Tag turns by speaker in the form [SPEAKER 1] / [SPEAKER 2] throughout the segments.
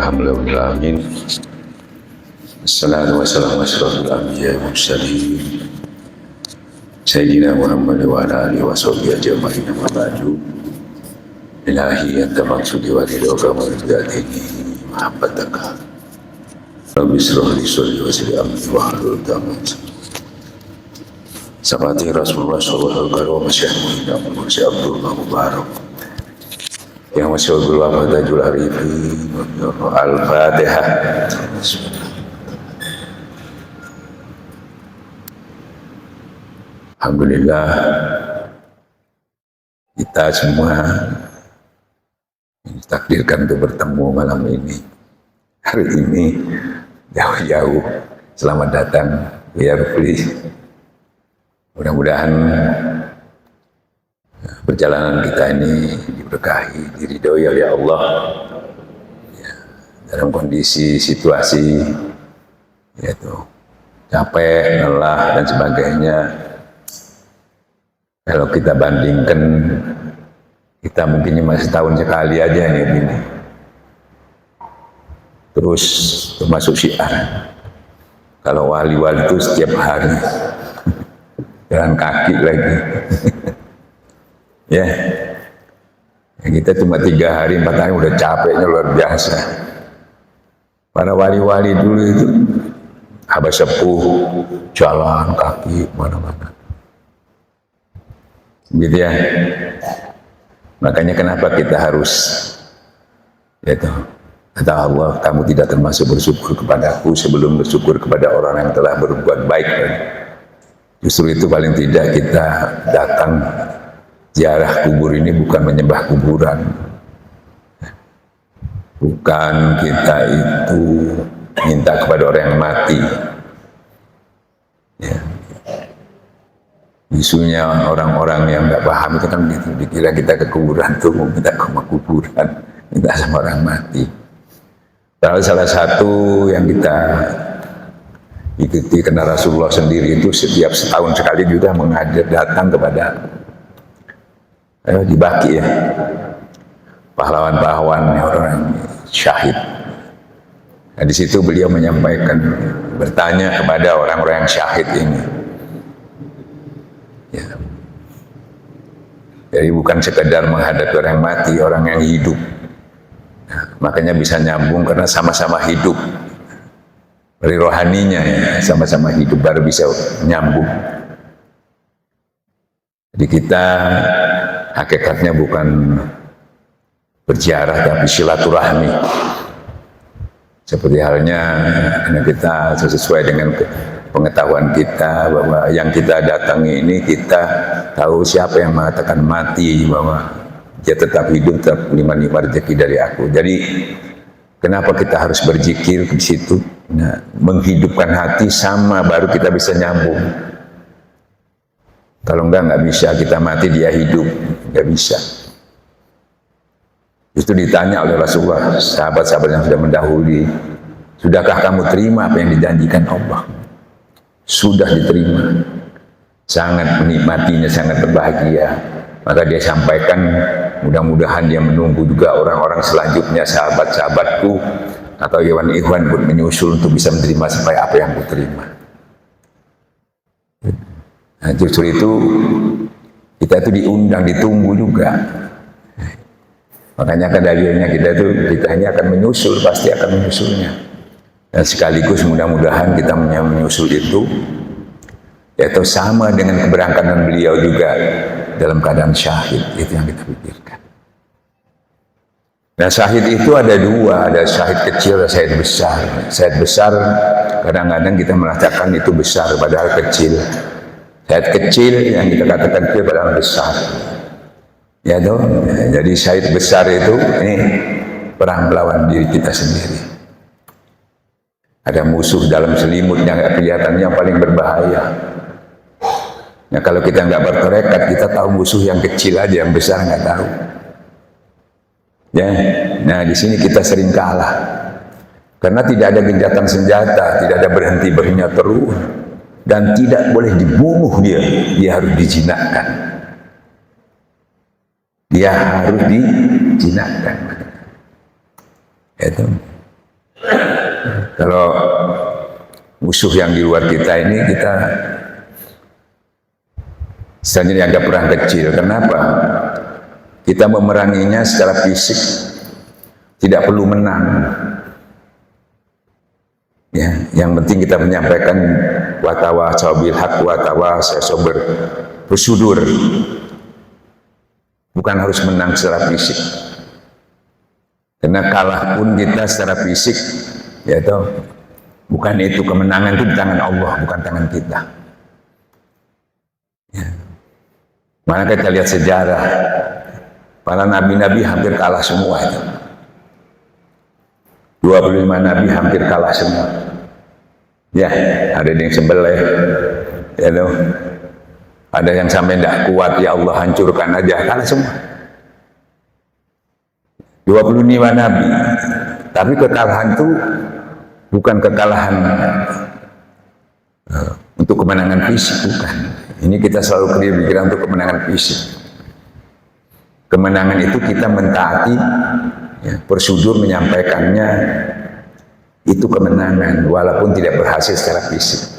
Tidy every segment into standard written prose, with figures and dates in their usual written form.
[SPEAKER 1] Alhamdulillahirrahmanirrahim. Assalatu wassalamu asyrafil anbiya'i wal mursalin Sayyidina Muhammad wa ala alihi wa sahbihi ajma'in amma ba'du. Ilahi anta maqsudi wa ridhoka wa ridhatini mahabbataka. Rabbi shrah li sadri wa yassir li amri wahlul 'uqdatam. Sabati Rasulullah sallallahu alaihi wasallam Masya Abdullah Mubarak yang masya Allah Madajul Arifin Al-Fatihah. Alhamdulillah kita semua ditakdirkan untuk bertemu malam ini, hari ini, jauh-jauh. Selamat datang ya Rufli. Mudah-mudahan perjalanan kita ini diberkahi, diridhoi oleh Allah ya, dalam kondisi situasi yaitu capek, lelah dan sebagainya. Kalau kita bandingkan, kita mungkin cuma setahun sekali aja nih begini. Terus termasuk syiar, kalau wali-wali itu setiap hari jalan kaki lagi. Ya, kita cuma 3 hari 4 hari udah capeknya luar biasa. Para wali-wali dulu itu abah sepuh jalan kaki mana-mana, gitu ya. Makanya kenapa kita harus, yaitu kata Allah, kamu tidak termasuk bersyukur kepadaku sebelum bersyukur kepada orang yang telah berbuat baik. Justru itu paling tidak kita datang ziarah kubur ini bukan menyembah kuburan, bukan kita itu minta kepada orang yang mati ya. Isunya orang-orang yang nggak paham itu kan gitu, dikira kita ke kuburan tuh mau minta ke kuburan, minta sama orang mati. Kalau salah satu yang kita ikuti karena Rasulullah sendiri itu setiap setahun sekali juga mengajak datang kepada di Baki ya, pahlawan-pahlawan orang syahid. Nah, di situ beliau menyampaikan, bertanya kepada orang-orang yang syahid ini. Ya. Jadi bukan sekedar menghadapi orang yang mati, orang yang hidup. Nah, makanya bisa nyambung karena sama-sama hidup. Dari rohaninya ya, sama-sama hidup baru bisa nyambung. Jadi kita hakikatnya bukan berziarah tapi silaturahmi. Seperti halnya karena kita sesuai dengan pengetahuan kita bahwa yang kita datangi ini kita tahu siapa yang mengatakan mati bahwa dia tetap hidup, tetap lima rezeki dari aku. Jadi kenapa kita harus berzikir di situ? Nah, menghidupkan hati sama baru kita bisa nyambung. Kalau nggak bisa, kita mati dia hidup, nggak bisa. Itu ditanya oleh Rasulullah, sahabat-sahabat yang sudah mendahului, sudahkah kamu terima apa yang dijanjikan Allah? Sudah diterima, sangat menikmatinya, sangat berbahagia. Maka dia sampaikan, mudah-mudahan dia menunggu juga orang-orang selanjutnya, sahabat-sahabatku atau ikhwan-ikhwan pun menyusul untuk bisa menerima sampai apa yang aku terima. Nah, justru itu kita itu diundang, ditunggu juga. Makanya kan dalilnya kita ini akan menyusul, pasti akan menyusulnya. Dan sekaligus mudah-mudahan kita menyusul itu, yaitu sama dengan keberangkatan beliau juga dalam keadaan syahid. Itu yang kita pikirkan. Nah, syahid itu ada 2, ada syahid kecil, ada syahid besar. Syahid besar kadang-kadang kita merasakan itu besar padahal kecil. Syahid kecil yang kita katakan kecil padahal besar. Ya toh, jadi syahid besar itu ini perang melawan diri kita sendiri. Ada musuh dalam selimut yang kelihatannya yang paling berbahaya. Nah, kalau kita nggak bertorekat, kita tahu musuh yang kecil aja, yang besar nggak tahu. Ya, nah di sini kita sering kalah karena tidak ada gencatan senjata, tidak ada berhenti-berhentinya terus, dan tidak boleh dibunuh dia harus dijinakkan. Dia harus dijinakkan. Itu Kalau musuh yang di luar kita ini, kita sebenarnya anggap perang kecil. Kenapa? Kita memeranginya secara fisik, tidak perlu menang. Ya, yang penting kita menyampaikan watawasaw bil haq watawasaw bersudur. Bukan harus menang secara fisik. Karena kalah pun kita secara fisik, ya toh, bukan itu, kemenangan itu di tangan Allah, bukan tangan kita. Ya. Mana kita lihat sejarah, para nabi-nabi hampir kalah semua itu. 25 nabi hampir kalah semua. Ya, ada yang sembelih, ya toh. Ada yang sampai tidak kuat, ya Allah hancurkan aja, kalah semua. 25 nabi, tapi kekalahan itu bukan kekalahan untuk kemenangan fisik, bukan. Ini kita selalu clear pikiran untuk kemenangan fisik. Kemenangan itu kita mentaati, ya, bersudur menyampaikannya, itu kemenangan walaupun tidak berhasil secara fisik.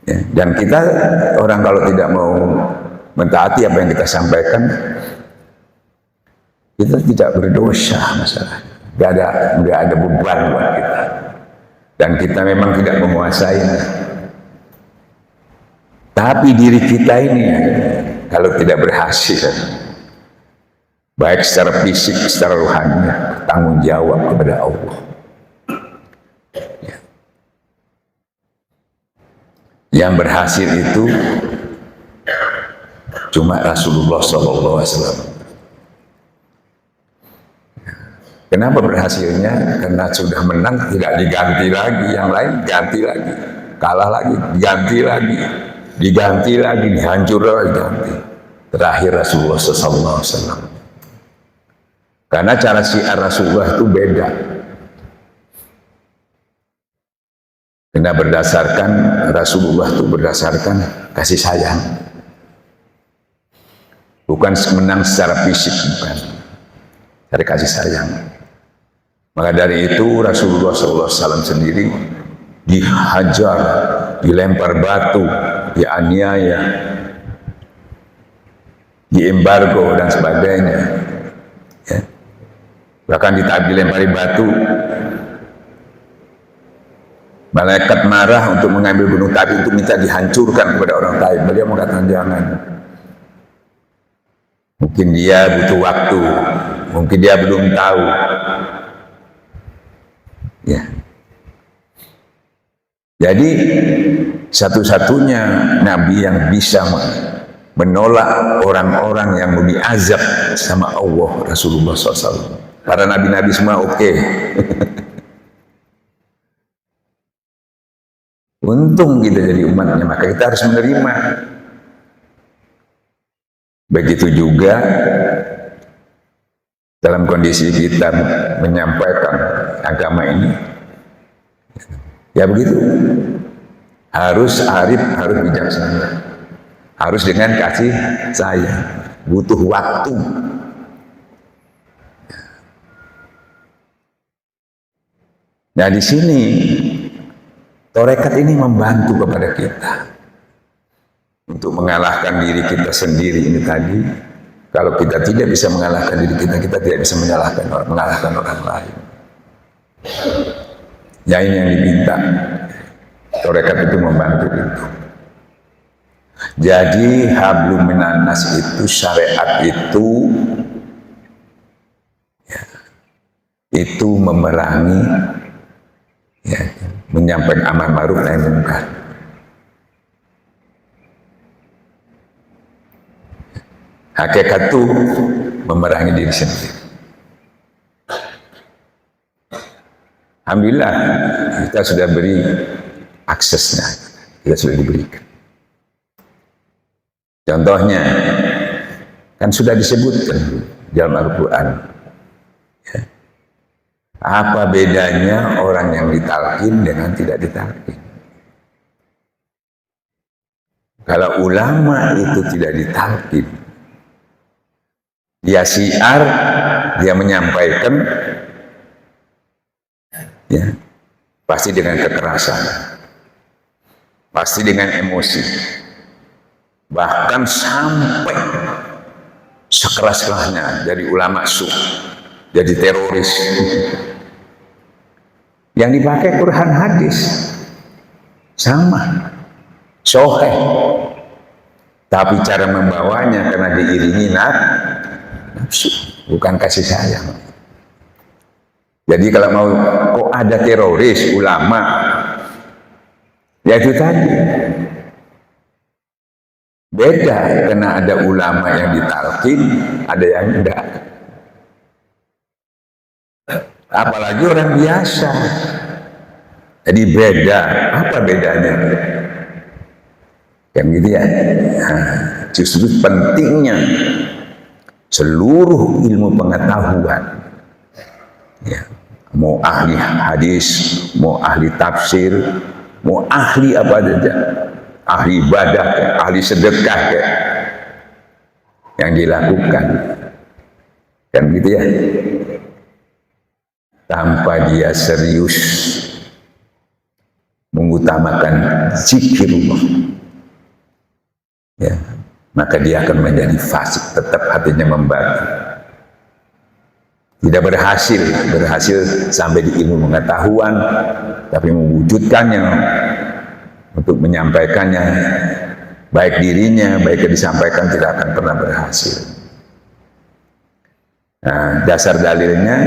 [SPEAKER 1] Ya, dan kita orang kalau tidak mau mentaati apa yang kita sampaikan, kita tidak berdosa masalah, nggak ada beban buat kita, dan kita memang tidak menguasainya. Tapi diri kita ini kalau tidak berhasil, baik secara fisik, secara rohani, tanggung jawab kepada Allah. Ya. Yang berhasil itu cuma Rasulullah SAW. Kenapa berhasilnya? Karena sudah menang, tidak diganti lagi, yang lain ganti lagi, kalah lagi, diganti lagi, diganti lagi, dihancur lagi, diganti. Terakhir Rasulullah SAW. Karena cara syiar Rasulullah itu beda. Karena berdasarkan Rasulullah itu berdasarkan kasih sayang, bukan menang secara fisik, bukan, dari kasih sayang. Maka dari itu Rasulullah SAW sendiri dihajar, dilempar batu, dianiaya, diembargo dan sebagainya. Ya. Bahkan dilempari batu, malaikat marah untuk mengambil gunung Tabi untuk minta dihancurkan kepada orang Taif. Beliau mengatakan jangan. Mungkin dia butuh waktu, mungkin dia belum tahu. Ya. Jadi satu-satunya nabi yang bisa menolak orang-orang yang mau diazab sama Allah, Rasulullah SAW. Para nabi-nabi semua oke. Untung kita jadi umatnya, maka kita harus menerima. Begitu juga dalam kondisi kita menyampaikan agama ini, ya begitu, harus arif, harus bijaksana, harus dengan kasih sayang, butuh waktu. Nah di sini tarekat ini membantu kepada kita untuk mengalahkan diri kita sendiri ini tadi. Kalau kita tidak bisa mengalahkan diri kita, kita tidak bisa mengalahkan orang lain. Ya ini yang diminta. Tarekat itu membantu itu. Jadi hablum minannas itu, syariat itu, ya, itu memerangi, ya, menyampaikan amar ma'ruf nahi munkar. Hakikat itu memerangi diri sendiri. Alhamdulillah kita sudah beri aksesnya, kita sudah diberikan. Contohnya kan sudah disebutkan dalam Al-Quran. Ya. Apa bedanya orang yang ditalkin dengan tidak ditalkin? Kalau ulama itu tidak ditalkin, dia syiar, dia menyampaikan, Ya, pasti dengan kekerasan, pasti dengan emosi, bahkan sampai sekeras-kerasnya dari ulama jadi teroris. Yang dipakai Quran hadis sama sahih, tapi cara membawanya karena diiringi nafsu, bukan kasih sayang. Jadi kalau mau kok ada teroris ulama, ya itu tadi beda, karena ada ulama yang ditalkin, ada yang enggak. Apalagi orang biasa. Jadi beda. Apa bedanya? Yang gitu ya. Nah, justru pentingnya seluruh ilmu pengetahuan. Ya, mau ahli hadis, mau ahli tafsir, mau ahli apa saja, ahli ibadah, ahli sedekah, yang dilakukan, kan gitu ya. Tanpa dia serius mengutamakan zikirullah, ya, maka dia akan menjadi fasik, tetap hatinya membatu. Tidak berhasil sampai di ilmu pengetahuan, tapi mewujudkannya untuk menyampaikannya, baik dirinya, baik yang disampaikan tidak akan pernah berhasil. Nah, dasar dalilnya,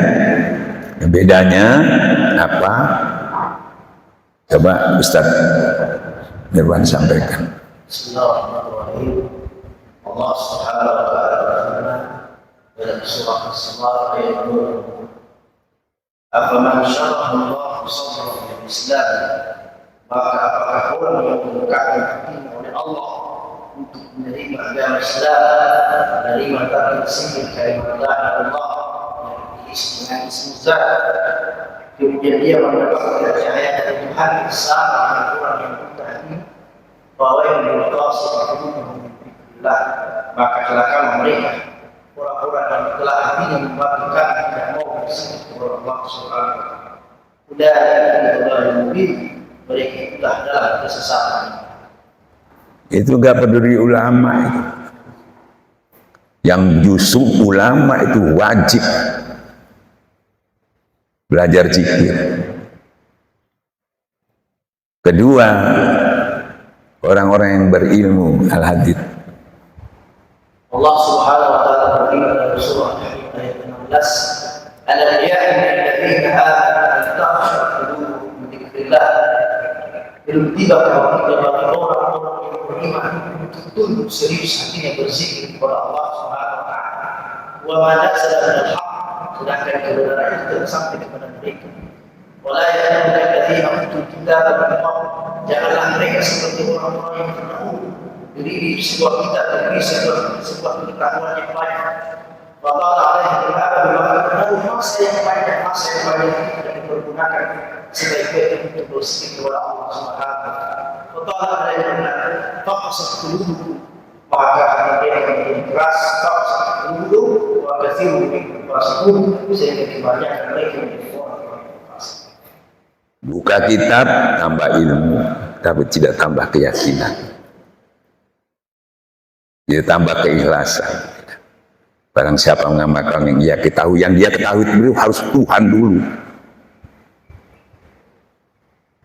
[SPEAKER 1] bedanya apa? Coba Ustaz Mirwan sampaikan.
[SPEAKER 2] Bismillahirrahmanirrahim. Allah Subhanahu wa taala berfirman dalam surah As-Salat ayat 2. Afaman syaraha Allah sadrahu lil Islam, maka apakah orang yang membukakan hatinya oleh Allah untuk menerima agama Islam, menerima tafsir kalimat la ilaha illallah yang diisi dengan ismu zat, kemudian dia mendapatkan cahaya dari Tuhan sama dengan orang yang buta hati, bahwa yang berdosa itu menghiduplah, maka celakalah mereka orang-orang yang telah hatinya membangkitkan tidak mau bersih kepada Allah Subhanahu wa taala. Udah Allah yang mubin, mereka sudah dalam kesesatan.
[SPEAKER 1] Itu enggak peduli ulama itu. Yang justru ulama itu wajib belajar zikir. Kedua, orang-orang yang berilmu al-hadith.
[SPEAKER 2] Allah Subhanahu wa taala berfirman dalam surah Al-Hadid ayat 16, "Alam ya'lamu alladziina aamanu an takhsha qulubuhum li dzikrillah." Belum tiba bagi orang-orang yang beriman untuk tunduk serius hatinya berzikir kepada Allah Subhanahu wa taala. Wa ma nazala minal haqq, sedangkan kebenaran itu telah sampai kepada mereka. Wala ya'lamu alladziina utul kitaba min qabl, janganlah mereka seperti orang-orang yang terdahulu berdiri sebuah kitab, berdiri sebuah pengetahuan yang banyak. Fadala alaihi al-amr bima masa yang banyak, masa yang banyak yang dipergunakan sebaik-baiknya untuk berzikir kepada Allah Subhanahu wa taala. Fadala alaihi al-amr faqasat qulubuhum, maka mereka menjadi keras, faqasat qulubuhum wa katsirun minhum fasiqun, sehingga kebanyakan mereka menjadi orang-orang fasik.
[SPEAKER 1] Buka kitab tambah ilmu, tapi tidak tambah keyakinan. Dia tambah keikhlasan. Barang siapa mengamalkan yang dia ketahui, itu harus Tuhan dulu.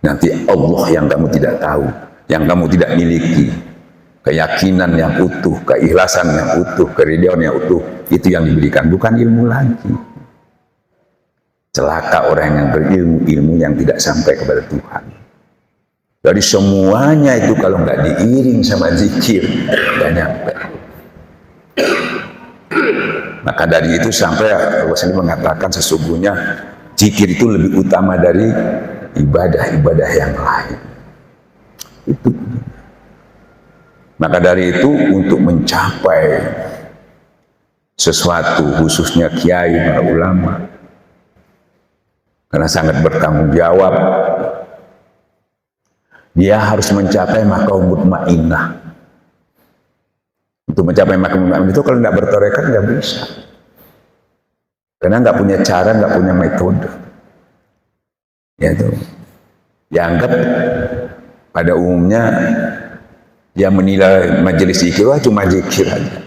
[SPEAKER 1] Nanti Allah yang kamu tidak tahu, yang kamu tidak miliki, keyakinan yang utuh, keikhlasan yang utuh, keridhaan yang utuh, itu yang diberikan, bukan ilmu lagi. Celaka orang yang berilmu, ilmu yang tidak sampai kepada Tuhan. Dari semuanya itu kalau nggak diiring sama zikir, nggak nyampe. Maka dari itu sampai Rasulullah mengatakan sesungguhnya zikir itu lebih utama dari ibadah-ibadah yang lain. Itu. Maka dari itu untuk mencapai sesuatu, khususnya kiai, para ulama, karena sangat bertanggung jawab, dia harus mencapai maqam mutmainnah. Untuk mencapai maqam mutmainnah itu kalau tidak bertarekat nggak bisa, karena nggak punya cara, nggak punya metode. Yaitu dianggap pada umumnya yang menilai majelis zikir cuma zikir aja.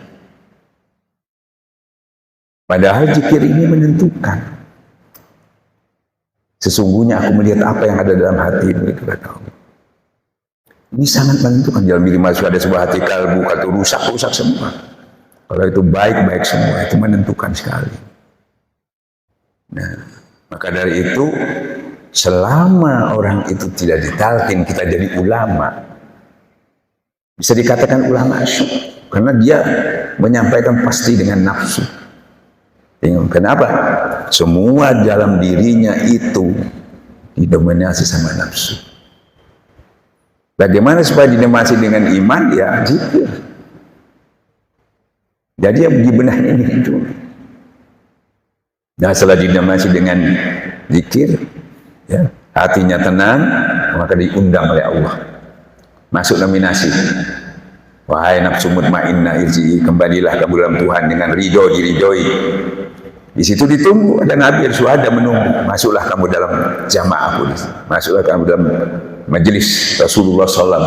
[SPEAKER 1] Padahal zikir ini menentukan. Sesungguhnya aku melihat apa yang ada dalam hatimu, itu kata Allah. Ini sangat menentukan. Dalam diri manusia ada sebuah hati kalbu, kalau rusak semua. Kalau itu baik semua, itu menentukan sekali. Nah, maka dari itu, selama orang itu tidak ditalkin, kita jadi ulama. Bisa dikatakan ulama syuk, karena dia menyampaikan pasti dengan nafsu. Kenapa? Semua dalam dirinya itu didominasi sama nafsu. Bagaimana supaya didominasi dengan iman? Ya zikir. Jadi yang dibenahi ini itu. Nah, setelah didominasi dengan zikir, ya, hatinya tenang, maka diundang oleh Allah. Masuk nominasi. Wahai nafsu mutmainnah irji'i, kembalilah kamu dalam Tuhan dengan ridho, diridhoi. Di situ ditunggu, ada Nabi Rasulullah menunggu. Masuklah kamu dalam jamaahku, masuklah kamu dalam majelis Rasulullah SAW.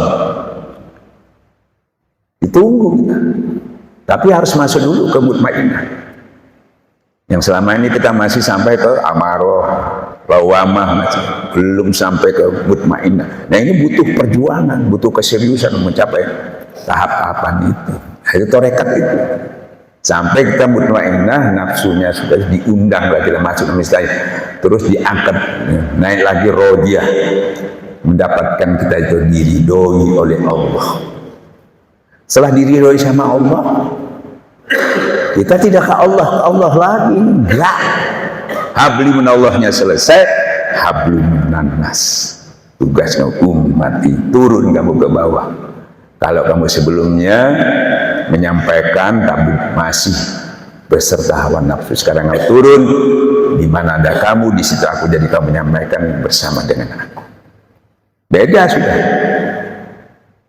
[SPEAKER 1] Ditunggu kita. Tapi harus masuk dulu ke mutmainnah. Yang selama ini kita masih sampai ke amaroh, lawamah, belum sampai ke mutmainnah. Nah ini butuh perjuangan, butuh keseriusan mencapai tahap-tahapan itu. Nah, itu tarekat itu. Sampai kita mutmainnah, nafsunya sudah diundang lagi dalam masuk misalnya, terus diangkat, naik lagi rodiyah, mendapatkan kita itu diridhoi oleh Allah. Setelah diridhoi sama Allah, kita tidak ke Allah lagi, enggak. Habli minallahnya selesai, habli minannas. Tugasnya ummati, turun kamu ke bawah. Kalau kamu sebelumnya menyampaikan, kamu masih beserta hawa nafsu. Sekarang kamu turun, di mana ada kamu, di situ aku jadi kamu menyampaikan bersama dengan aku. Beda sudah.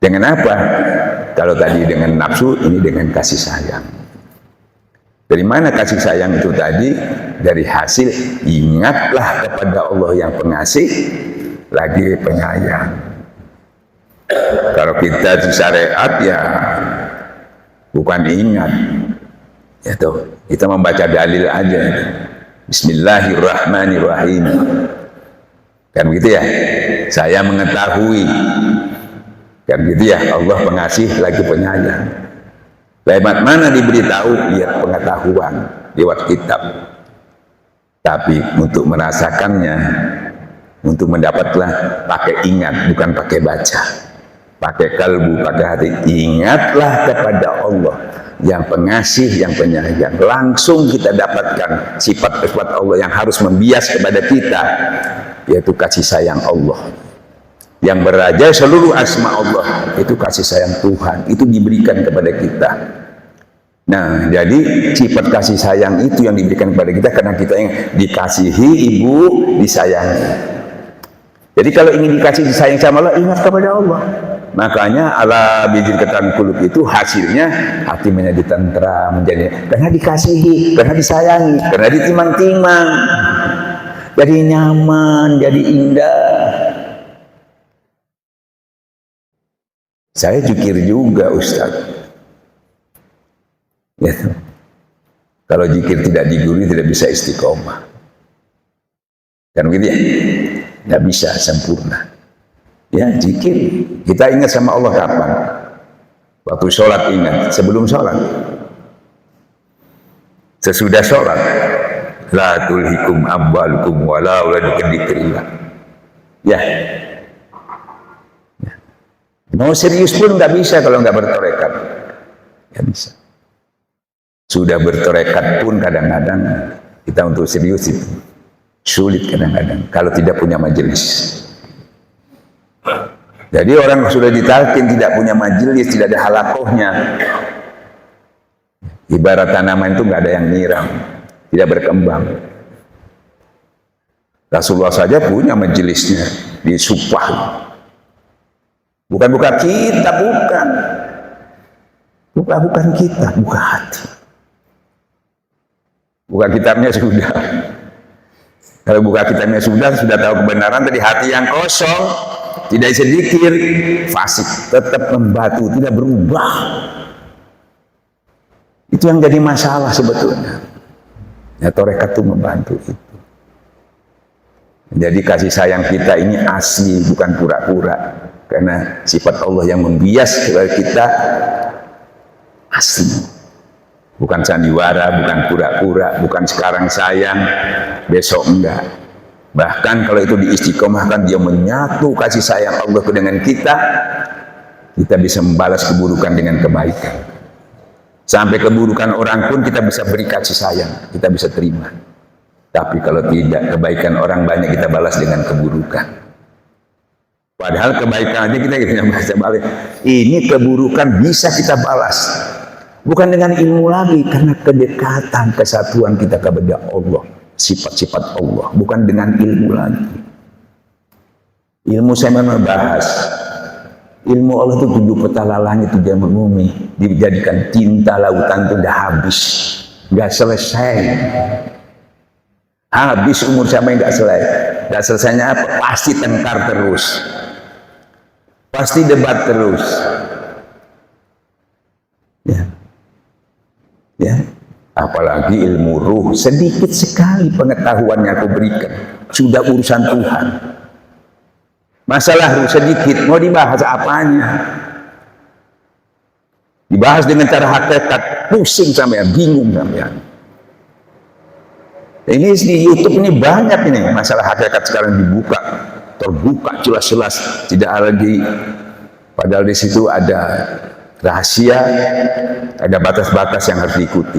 [SPEAKER 1] Dengan apa? Kalau tadi dengan nafsu, ini dengan kasih sayang. Dari mana kasih sayang itu tadi? Dari hasil ingatlah kepada Allah yang pengasih, lagi penyayang. Kalau kita di syariat ya bukan ingat, ya tuh kita membaca dalil aja. Bismillahirrahmanirrahim. Kan begitu ya? Saya mengetahui. Kan begitu ya? Allah pengasih lagi penyayang. Lewat mana diberitahu? Lihat pengetahuan lewat kitab. Tapi untuk merasakannya, untuk mendapatlah pakai ingat, bukan pakai baca. Pakai kalbu, pakai hati. Ingatlah kepada Allah yang pengasih, yang penyayang. Langsung kita dapatkan sifat-sifat Allah yang harus membias kepada kita, yaitu kasih sayang Allah. Yang beraja seluruh asma Allah, itu kasih sayang Tuhan. Itu diberikan kepada kita. Nah, jadi sifat kasih sayang itu yang diberikan kepada kita karena kita yang dikasihi, ibu disayangi. Jadi kalau ingin dikasih disayang sama Allah, ingat kepada Allah. Makanya ala bizikatan kulub itu hasilnya hati menjadi tentram, menjadi karena dikasihi, karena disayangi, karena ditimang-timang, jadi nyaman, jadi indah. Saya zikir juga Ustaz. Ya, kalau zikir tidak digurui tidak bisa istiqomah. Kan begitu ya? Tidak bisa sempurna. Ya, zikir. Kita ingat sama Allah kapan? Waktu sholat ingat, sebelum sholat. Sesudah sholat. La tulhikum amwalukum wala auladukum dzikrillah. Ya. Mau serius pun nggak bisa kalau nggak bertorekat. Nggak bisa. Sudah bertorekat pun kadang-kadang kita untuk serius itu sulit kadang-kadang kalau tidak punya majelis. Jadi orang sudah ditalkin tidak punya majelis, tidak ada halakohnya. Ibarat tanaman itu nggak ada yang nyiram, tidak berkembang. Rasulullah saja punya majelisnya di Supah. Bukan kita, bukan kita, buka hati. Bukan kitabnya sudah. Kalau buka kitabnya sudah tahu kebenaran, tadi hati yang kosong, tidak sedikit, fasik, tetap membatu, tidak berubah. Itu yang jadi masalah sebetulnya. Ya, tarekat itu membantu itu. Jadi kasih sayang kita ini asli, bukan pura-pura. Karena sifat Allah yang membias kepada kita asli. Bukan sandiwara, bukan pura-pura, bukan sekarang sayang, besok enggak. Bahkan kalau itu diistiqomahkan, dia menyatu kasih sayang Allah dengan kita bisa membalas keburukan dengan kebaikan. Sampai keburukan orang pun kita bisa beri kasih sayang, kita bisa terima. Tapi kalau tidak, kebaikan orang banyak kita balas dengan keburukan. Padahal kebaikan aja kita bisa balik. Ini keburukan bisa kita balas. Bukan dengan ilmu lagi, karena kedekatan, kesatuan kita kepada Allah. Sifat-sifat Allah, bukan dengan ilmu lagi. Ilmu saya memang bahas. Ilmu Allah itu 7 petala langit, 3 bumi, dijadikan tinta lautan itu udah habis, nggak selesai. Habis umur siapa yang nggak selesai? Nggak selesainya apa? Pasti tengkar terus, pasti debat terus. Ya, apalagi ilmu ruh, sedikit sekali pengetahuan yang aku berikan, sudah urusan Tuhan. Masalah ruh sedikit, mau dibahas apanya? Dibahas dengan cara hakikat, pusing sampean, bingung sampean. Ini di YouTube ini banyak ini masalah hakikat sekarang dibuka, terbuka jelas-jelas, tidak lagi. Padahal di situ ada rahasia, ada batas-batas yang harus diikuti.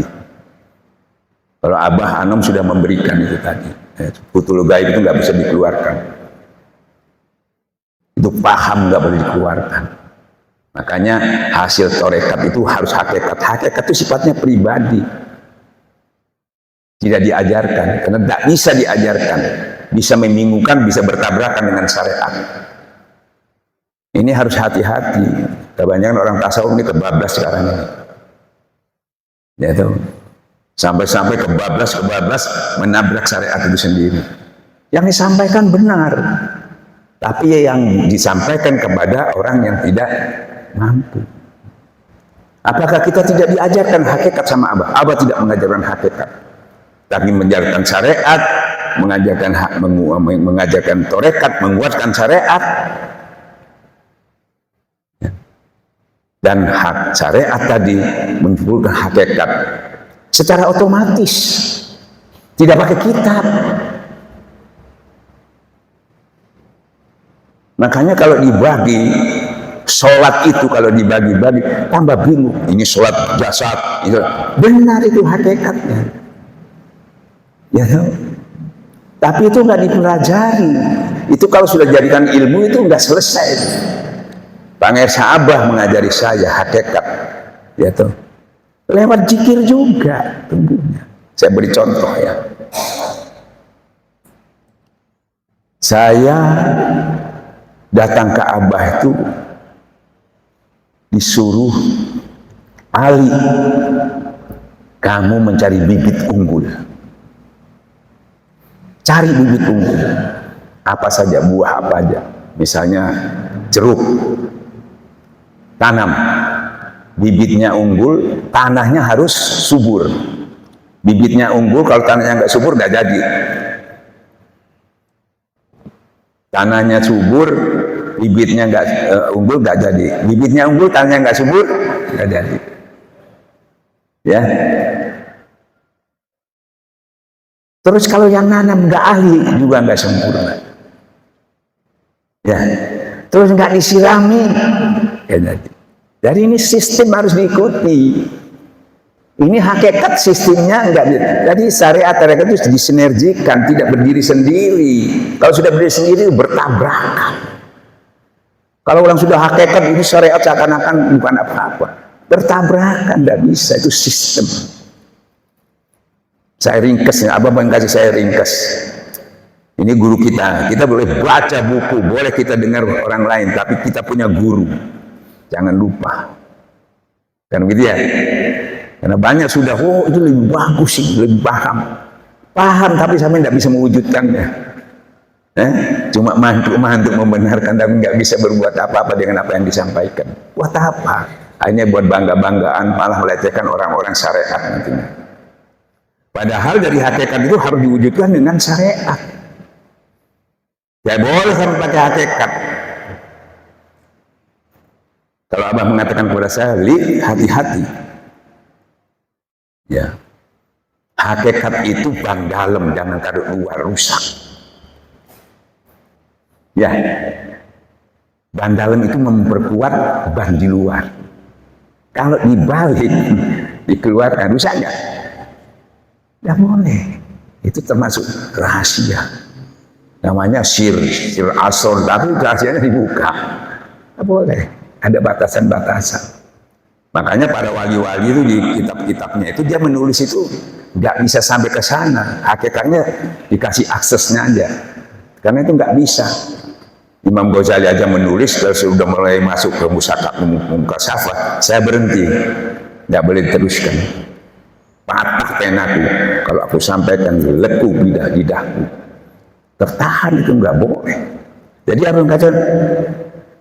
[SPEAKER 1] Kalau Abah Anom sudah memberikan itu tadi, Futhul Gaib itu nggak bisa dikeluarkan. Itu paham nggak boleh dikeluarkan. Makanya hasil tarekat itu harus hakikat. Hakikat itu sifatnya pribadi, tidak diajarkan, karena tidak bisa diajarkan, bisa membingungkan, bisa bertabrakan dengan syariat. Ini harus hati-hati. Kebanyakan orang tasawuf ini kebablas sekarang ini. Ya tahu. Sampai-sampai kebablas menabrak syariat itu sendiri. Yang disampaikan benar, tapi yang disampaikan kepada orang yang tidak mampu. Apakah kita tidak diajarkan hakikat sama Abah? Abah tidak mengajarkan hakikat, tapi mengajarkan syariat, mengajarkan tarekat, menguatkan syariat. Dan hak syariat tadi menunjukkan hakikat secara otomatis, tidak pakai kitab. Makanya kalau dibagi sholat itu, kalau dibagi-bagi tambah bingung. Ini sholat jasad, itu benar, itu hakikatnya. Ya, tapi itu nggak dipelajari. Itu kalau sudah jadikan ilmu itu nggak selesai. Pangersa Abah mengajari saya hakikat, ya toh. Lewat zikir juga tentunya. Saya beri contoh ya. Saya datang ke Abah itu disuruh, Ali, kamu mencari bibit unggul. Cari bibit unggul. Apa saja, buah apa aja. Misalnya jeruk. Tanam. Bibitnya unggul, tanahnya harus subur. Bibitnya unggul, kalau tanahnya nggak subur nggak jadi. Tanahnya subur, bibitnya nggak unggul nggak jadi. Bibitnya unggul, tanahnya nggak subur nggak jadi. Ya. Terus kalau yang nanam nggak ahli juga nggak sempurna. Ya. Terus nggak disirami. Ya, jadi ini sistem harus diikuti. Ini hakikat sistemnya enggak. Jadi syariat itu disinergikan, tidak berdiri sendiri. Kalau sudah berdiri sendiri bertabrakan. Kalau orang sudah hakikat ini syariat seakan-akan bukan apa-apa, bertabrakan, tidak bisa. Itu sistem. Saya ringkasnya, Abah kasih saya ringkas. Ini guru kita boleh baca buku, boleh kita dengar orang lain, tapi kita punya guru. Jangan lupa. Kan begitu ya? Karena banyak sudah, oh itu lebih bagus sih, lebih paham. Paham tapi sampai tidak bisa mewujudkannya. Cuma mantuk membenarkan tapi nggak bisa berbuat apa-apa dengan apa yang disampaikan. Buat apa? Hanya buat bangga-banggaan, malah melecehkan orang-orang syariat nantinya. Padahal dari hakikat itu harus diwujudkan dengan syariat. Tidak boleh sampai pakai hakikat. Kalau Abah mengatakan kepada saya, Li, hati-hati. Ya, hakikat itu ban dalam, jangan taruh luar, rusak. Ya, ban dalam itu memperkuat ban di luar. Kalau dibalik, dikeluarkan, rusak nggak? Nggak boleh. Itu termasuk rahasia. Namanya sir asor, tapi rahasianya dibuka. Nggak boleh. Ada batasan-batasan. Makanya para wali-wali itu di kitab-kitabnya itu dia menulis itu nggak bisa sampai ke sana. Hakikatnya dikasih aksesnya aja. Karena itu nggak bisa. Imam Ghazali aja menulis, kalau sudah mulai masuk ke mukasyafah, saya berhenti, nggak boleh diteruskan. Patah penaku, kalau aku sampaikan leku lidahku, tertahan itu nggak boleh. Jadi apa yang kata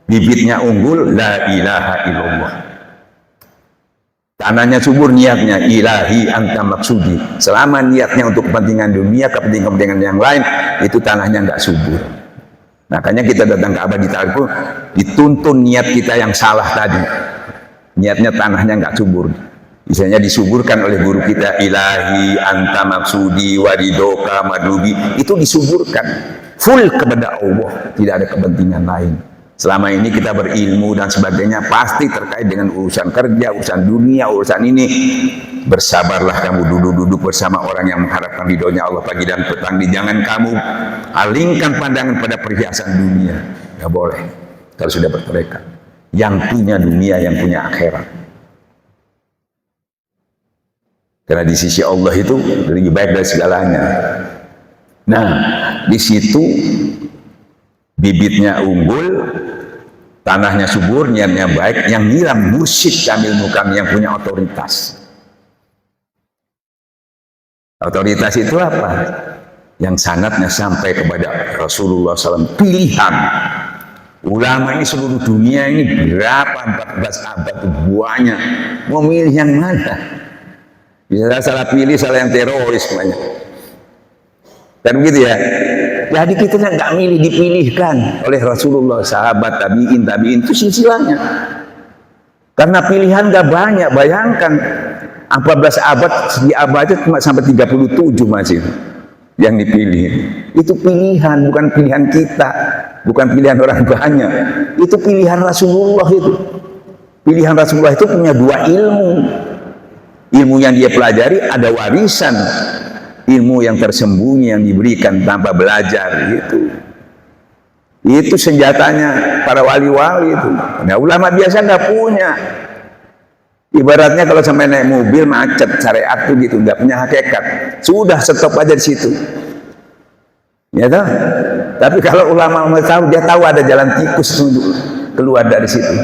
[SPEAKER 1] bibitnya unggul, la ilaha illallah. Tanahnya subur, niatnya ilahi anta maksudi. Selama niatnya untuk kepentingan dunia, kepentingan yang lain, itu tanahnya nggak subur. Makanya kita datang ke Abah Ditalku, dituntun niat kita yang salah tadi. Niatnya tanahnya nggak subur. Misalnya disuburkan oleh guru kita, ilahi anta maksudi wadidoka madubi. Itu disuburkan. Full kepada Allah. Tidak ada kepentingan lain. Selama ini kita berilmu dan sebagainya, pasti terkait dengan urusan kerja, urusan dunia, urusan ini. Bersabarlah kamu duduk-duduk bersama orang yang mengharapkan ridhonya Allah pagi dan petang. Jangan kamu alingkan pandangan pada perhiasan dunia. Nggak boleh. Kalau sudah bertekad. Yang punya dunia, yang punya akhirat. Karena di sisi Allah itu lebih baik dari segalanya. Nah, di situ bibitnya unggul, tanahnya subur, niatnya baik, yang nyiram mursyid kamil mukam yang punya otoritas. Otoritas itu apa? Yang sanadnya sampai kepada Rasulullah SAW. Pilihan ulama ini seluruh dunia ini berapa 14 abad itu banyak. Mau milih yang mana? Bisa salah pilih, salah yang teroris banyak. Kan begitu ya? Jadi kita nggak milih, dipilihkan oleh Rasulullah, sahabat, tabiin itu silsilahnya. Karena pilihan nggak banyak, bayangkan 14 abad, di abadnya cuma sampai 37 masih yang dipilih. Itu pilihan, bukan pilihan kita, bukan pilihan orang banyak. Itu pilihan Rasulullah itu. Pilihan Rasulullah itu punya dua ilmu. Ilmu yang dia pelajari ada warisan. Ilmu yang tersembunyi yang diberikan tanpa belajar itu senjatanya para wali-wali itu. Nah, ulama biasa nggak punya. Ibaratnya kalau sampai naik mobil macet, syariat itu gitu, nggak punya hakikat. Sudah stop aja di situ. Ya toh? Tapi kalau ulama tahu, dia tahu ada jalan tikus untuk keluar dari situ.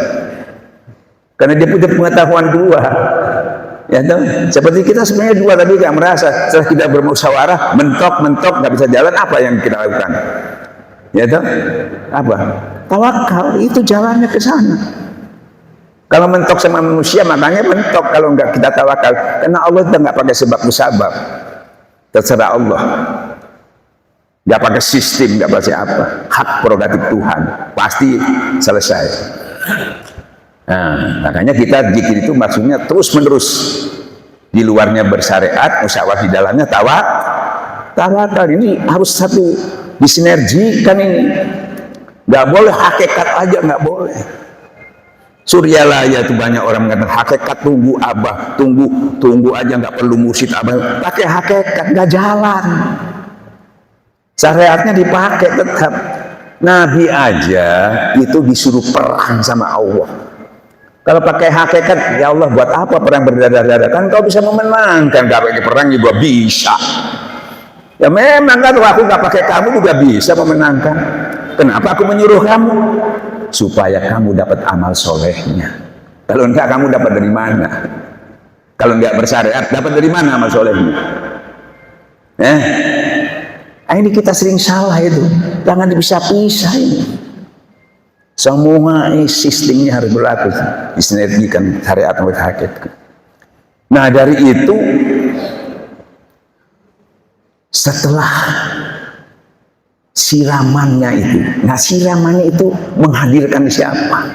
[SPEAKER 1] Karena dia punya pengetahuan dua. Ya toh? Seperti kita sebenarnya dua tapi nggak merasa. Setelah kita bermusyawarah, mentok nggak bisa jalan, apa yang kita lakukan? Ya toh? Apa? Tawakal, itu jalannya ke sana. Kalau mentok sama manusia, makanya mentok kalau nggak kita tawakal. Karena Allah itu nggak pakai sebab musabab. Terserah Allah. Nggak pakai sistem, nggak pakai apa. Hak prerogatif Tuhan. Pasti selesai. Nah, makanya kita zikir itu maksudnya terus-menerus. Di luarnya bersyariat, musyawarah, di dalamnya tawakal. Ini harus satu disinergikan ini. Nggak boleh hakikat aja, nggak boleh. Suryalaya itu banyak orang mengatakan hakikat, tunggu abah, tunggu aja, nggak perlu mursyid abah. Pakai hakikat nggak jalan. Syariatnya dipakai tetap. Nabi aja itu disuruh perang sama Allah. Kalau pakai hakikat, ya Allah buat apa perang berdarah-darah? Kan kau bisa memenangkan, gak pakai perang juga bisa. Ya memang kan aku gak pakai kamu juga bisa memenangkan. Kenapa aku menyuruh kamu? Supaya kamu dapat amal solehnya. Kalau enggak, kamu dapat dari mana? Kalau enggak bersyariat, dapat dari mana amal solehnya? Ini kita sering salah itu. Jangan dipisah-pisah ini. Semua ini sistemnya harus berlaku, disinergikan syariat dan hakikat. Nah dari itu, setelah siramannya itu, nah siramannya itu menghadirkan siapa?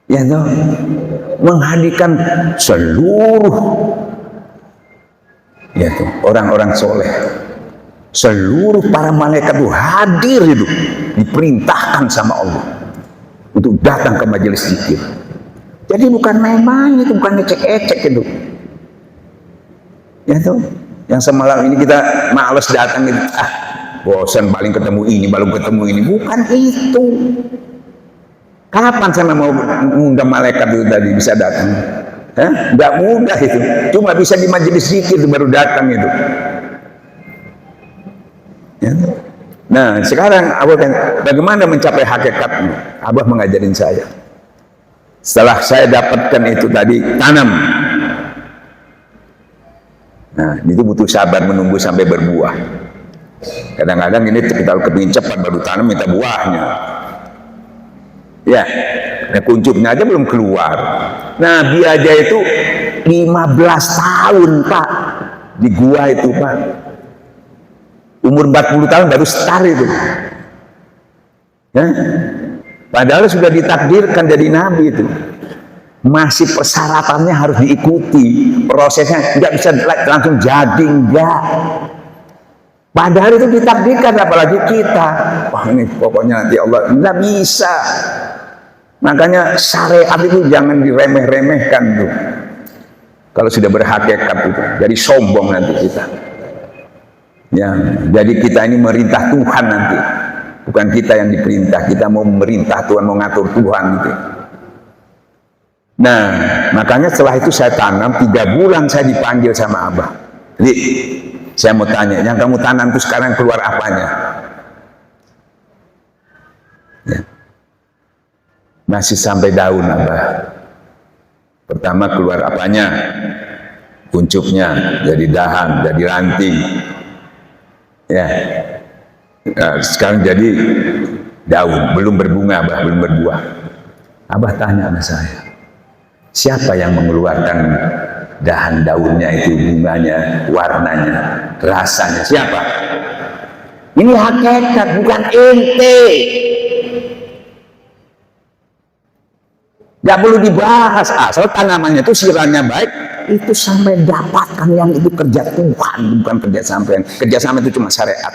[SPEAKER 1] Ya toh, menghadirkan seluruh ya toh, orang-orang soleh, seluruh para malaikat itu hadir itu, diperintahkan sama Allah untuk datang ke majelis zikir. Jadi bukan main-main itu, bukan ecek-ecek itu. Ya toh, yang semalam ini kita malas datang itu, bosan paling ketemu ini, baru ketemu ini, bukan itu. Kapan saya mau mengundang malaikat itu tadi bisa datang? Nggak mudah itu. Cuma bisa di majelis zikir baru datang itu. Ya. Nah sekarang Abah kan, bagaimana mencapai hakikatnya? Abah mengajarin saya. Setelah saya dapatkan itu tadi, tanam. Nah itu butuh sabar menunggu sampai berbuah. Kadang-kadang ini kita kepingin cepat baru tanam minta buahnya. Ya, nah kuncupnya aja belum keluar. Nabi aja itu 15 tahun Pak di gua itu Pak. Umur 40 tahun baru start itu. Ya? Padahal sudah ditakdirkan jadi Nabi itu. Masih persyaratannya harus diikuti. Prosesnya nggak bisa langsung jadi, enggak. Padahal itu ditakdirkan, apalagi kita. Wah ini pokoknya nanti Allah, nggak bisa. Makanya syariat itu jangan diremeh-remehkan tuh. Kalau sudah berhakikat itu, jadi sombong nanti kita. Ya, jadi kita ini merintah Tuhan nanti. Bukan kita yang diperintah, kita mau memerintah Tuhan, mau ngatur Tuhan gitu. Nah, makanya setelah itu saya tanam, 3 bulan saya dipanggil sama Abah. Jadi, saya mau tanya, yang kamu tanam itu sekarang keluar apanya? Ya. Masih sampai daun Abah. Pertama keluar apanya? Kuncupnya, jadi dahan, jadi ranting. Ya. Nah, sekarang jadi daun, belum berbunga Abah, belum berbuah. Abah tanya sama saya, siapa yang mengeluarkan dahan daunnya itu, bunganya, warnanya, rasanya, siapa? Ini hakikat, bukan ente. Gak perlu dibahas, asal tanamannya itu siranya baik, itu sampai dapatkan yang itu kerja Tuhan, bukan kerja sampean. Kerja sampean itu cuma syariat.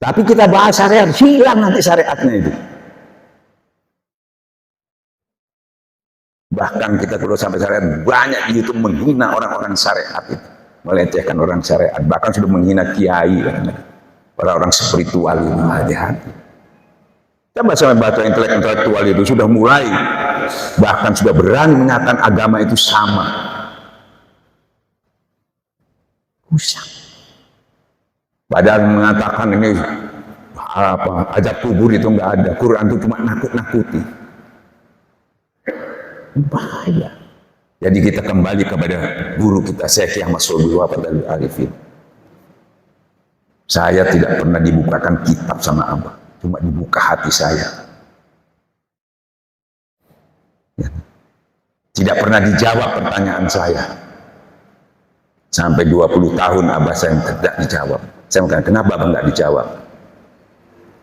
[SPEAKER 1] Tapi kita bahas syariat, hilang nanti syariatnya itu. Bahkan kita perlu sampai syariat, banyak itu menghina orang-orang syariat itu, melecehkan orang syariat, bahkan sudah menghina kiai, orang-orang spiritual itu. Hati-hati. Coba sampai bahasa intelektual itu sudah mulai, bahkan sudah berani menyatakan agama itu sama. Usah. Padahal mengatakan ini apa, azab kubur itu enggak ada, Quran itu cuma nakut-nakuti. Bahaya. Jadi kita kembali kepada guru kita Syekh Ahmad Sobri Wafat Al-Arifin. Saya tidak pernah dibukakan kitab sama Abah, cuma dibuka hati saya. Ya. Tidak pernah dijawab pertanyaan saya. Sampai 20 tahun Abah saya tidak dijawab. Saya mengatakan, kenapa Abah nggak dijawab?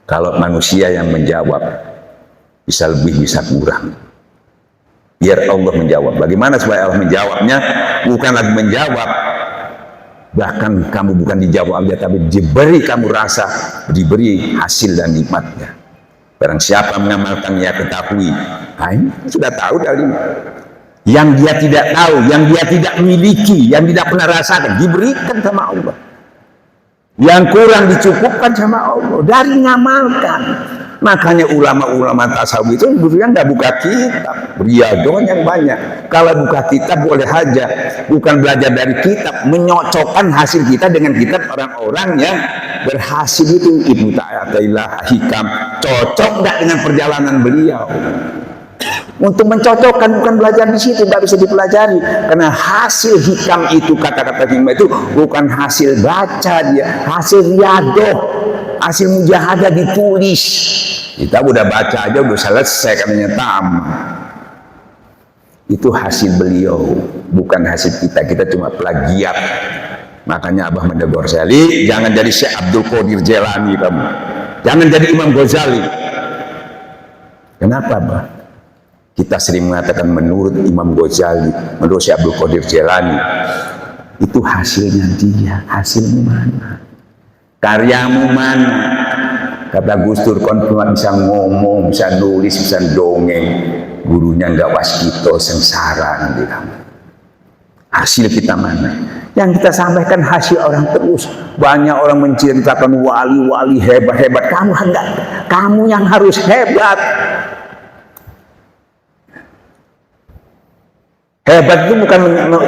[SPEAKER 1] Kalau manusia yang menjawab, bisa lebih, bisa kurang. Biar Allah menjawab. Bagaimana supaya Allah menjawabnya? Bukan lagi menjawab. Bahkan kamu bukan dijawab aja, tapi diberi kamu rasa, diberi hasil dan nikmatnya. Barang siapa mengamalkan, ya ketahui. Nah, ini sudah tahu dari yang dia tidak tahu, yang dia tidak miliki, yang tidak pernah rasakan, diberikan sama Allah. Yang kurang dicukupkan sama Allah dari ngamalkan. Makanya ulama-ulama tasawuf itu dulunya nggak buka kitab, riadonya yang banyak. Kalau buka kitab boleh aja, bukan belajar dari kitab, menyocokkan hasil kita dengan kitab orang-orang yang berhasil itu. Ibnu Ta'atailah, Hikam, cocok nggak dengan perjalanan beliau? Untuk mencocokkan, bukan belajar di situ, nggak bisa dipelajari. Karena hasil hikam itu, kata-kata hikmah itu bukan hasil baca dia, hasil riadoh, hasil mujahadah ditulis. Kita udah baca aja udah selesai katanya tamat. Itu hasil beliau, bukan hasil kita. Kita cuma plagiat. Makanya Abah menegur Syali, jangan jadi Syekh Abdul Qadir Jailani kamu. Jangan jadi Imam Ghazali. Kenapa, Abah? Kita sering mengatakan menurut Imam Ghazali, menurut Syekh Abdul Qadir Jailani. Itu hasilnya dia, hasilmu mana? Karyamu mana? Kata Gus Dur, kon cuma bisa ngomong, bisa nulis, bisa dongeng. Gurunya enggak waskito, sengsara nanti kamu. Hasil kita mana? Yang kita sampaikan hasil orang terus. Banyak orang menceritakan wali-wali hebat-hebat. Kamu enggak, kamu yang harus hebat. Hebat itu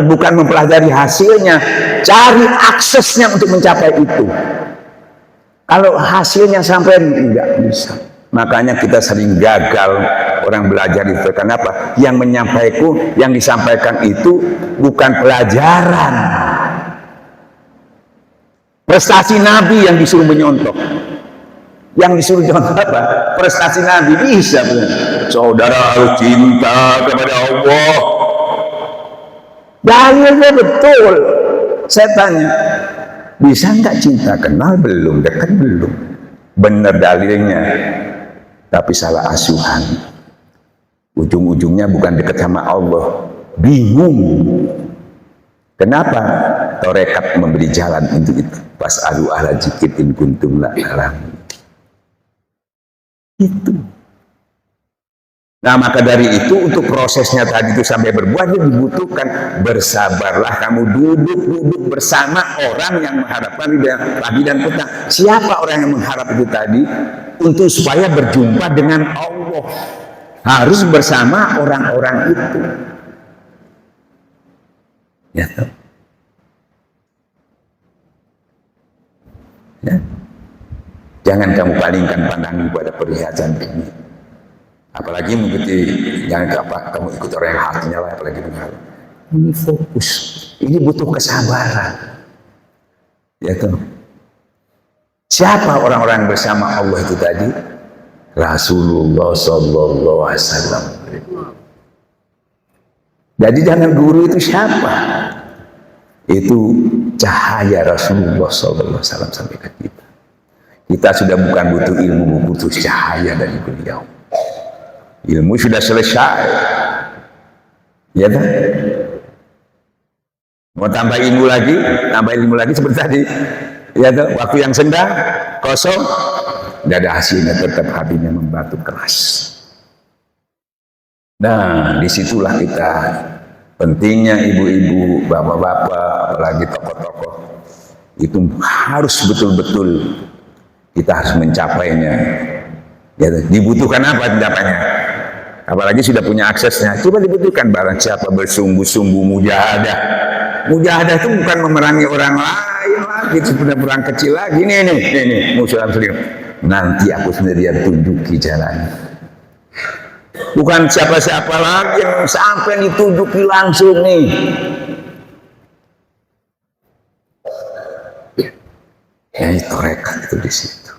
[SPEAKER 1] bukan mempelajari hasilnya, cari aksesnya untuk mencapai itu. Kalau hasilnya sampai enggak bisa. Makanya kita sering gagal orang belajar itu. Kenapa? Yang menyampaikan, yang disampaikan itu bukan pelajaran. Prestasi Nabi yang disuruh menyontok. Yang disuruh contoh apa? Prestasi Nabi bisa. Saudara harus cinta kepada Allah. Dalilnya betul. Saya tanya, bisa nggak cinta? Kenal belum, dekat belum? Benar dalilnya, tapi salah asuhan. Ujung-ujungnya bukan dekat sama Allah, bingung. Kenapa? Torekat memberi jalan untuk itu. Pas adu ala jikit in kuntum la alam. Itu. Nah, maka dari itu untuk prosesnya tadi itu sampai berbuah dia dibutuhkan bersabarlah kamu duduk bersama orang yang mengharapkan pagi dan petang. Siapa orang yang mengharap itu tadi? Untuk supaya berjumpa dengan Allah. Harus bersama orang-orang itu. Ya, ya. Jangan kamu palingkan pandangmu pada perhiasan ini. Apalagi mengikuti, jangan kamu ikut orang yang hatinya lah, apalagi mengharap. Ini fokus, ini butuh kesabaran. Ya tuh. Siapa orang-orang bersama Allah itu tadi? Rasulullah Sallallahu Alaihi Wasallam. Jadi jangan guru itu siapa? Itu cahaya Rasulullah Sallallahu Alaihi Wasallam sampai ke kita. Kita sudah bukan butuh ilmu, butuh cahaya dari beliau. Ilmu sudah selesai, ya kan? Mau tambah ilmu lagi seperti tadi, ya kan? Waktu yang senggang, kosong, tidak ada hasilnya, tetap hatinya membatu keras. Nah, disitulah kita pentingnya ibu-ibu, bapak-bapak, apalagi tokoh-tokoh itu harus betul-betul kita harus mencapainya. Ya, dibutuhkan apa pendapatnya? Apalagi sudah punya aksesnya. Coba dibutuhkan barang siapa bersungguh-sungguh mujahadah. Mujahadah itu bukan memerangi orang lain lagi, sudah perang kecil lagi. Ini musuh muslim. Nanti aku sendirian tunjuki jalan. Bukan siapa-siapa lagi yang sampai ditunjuki langsung nih. Ya itu rekat itu di situ.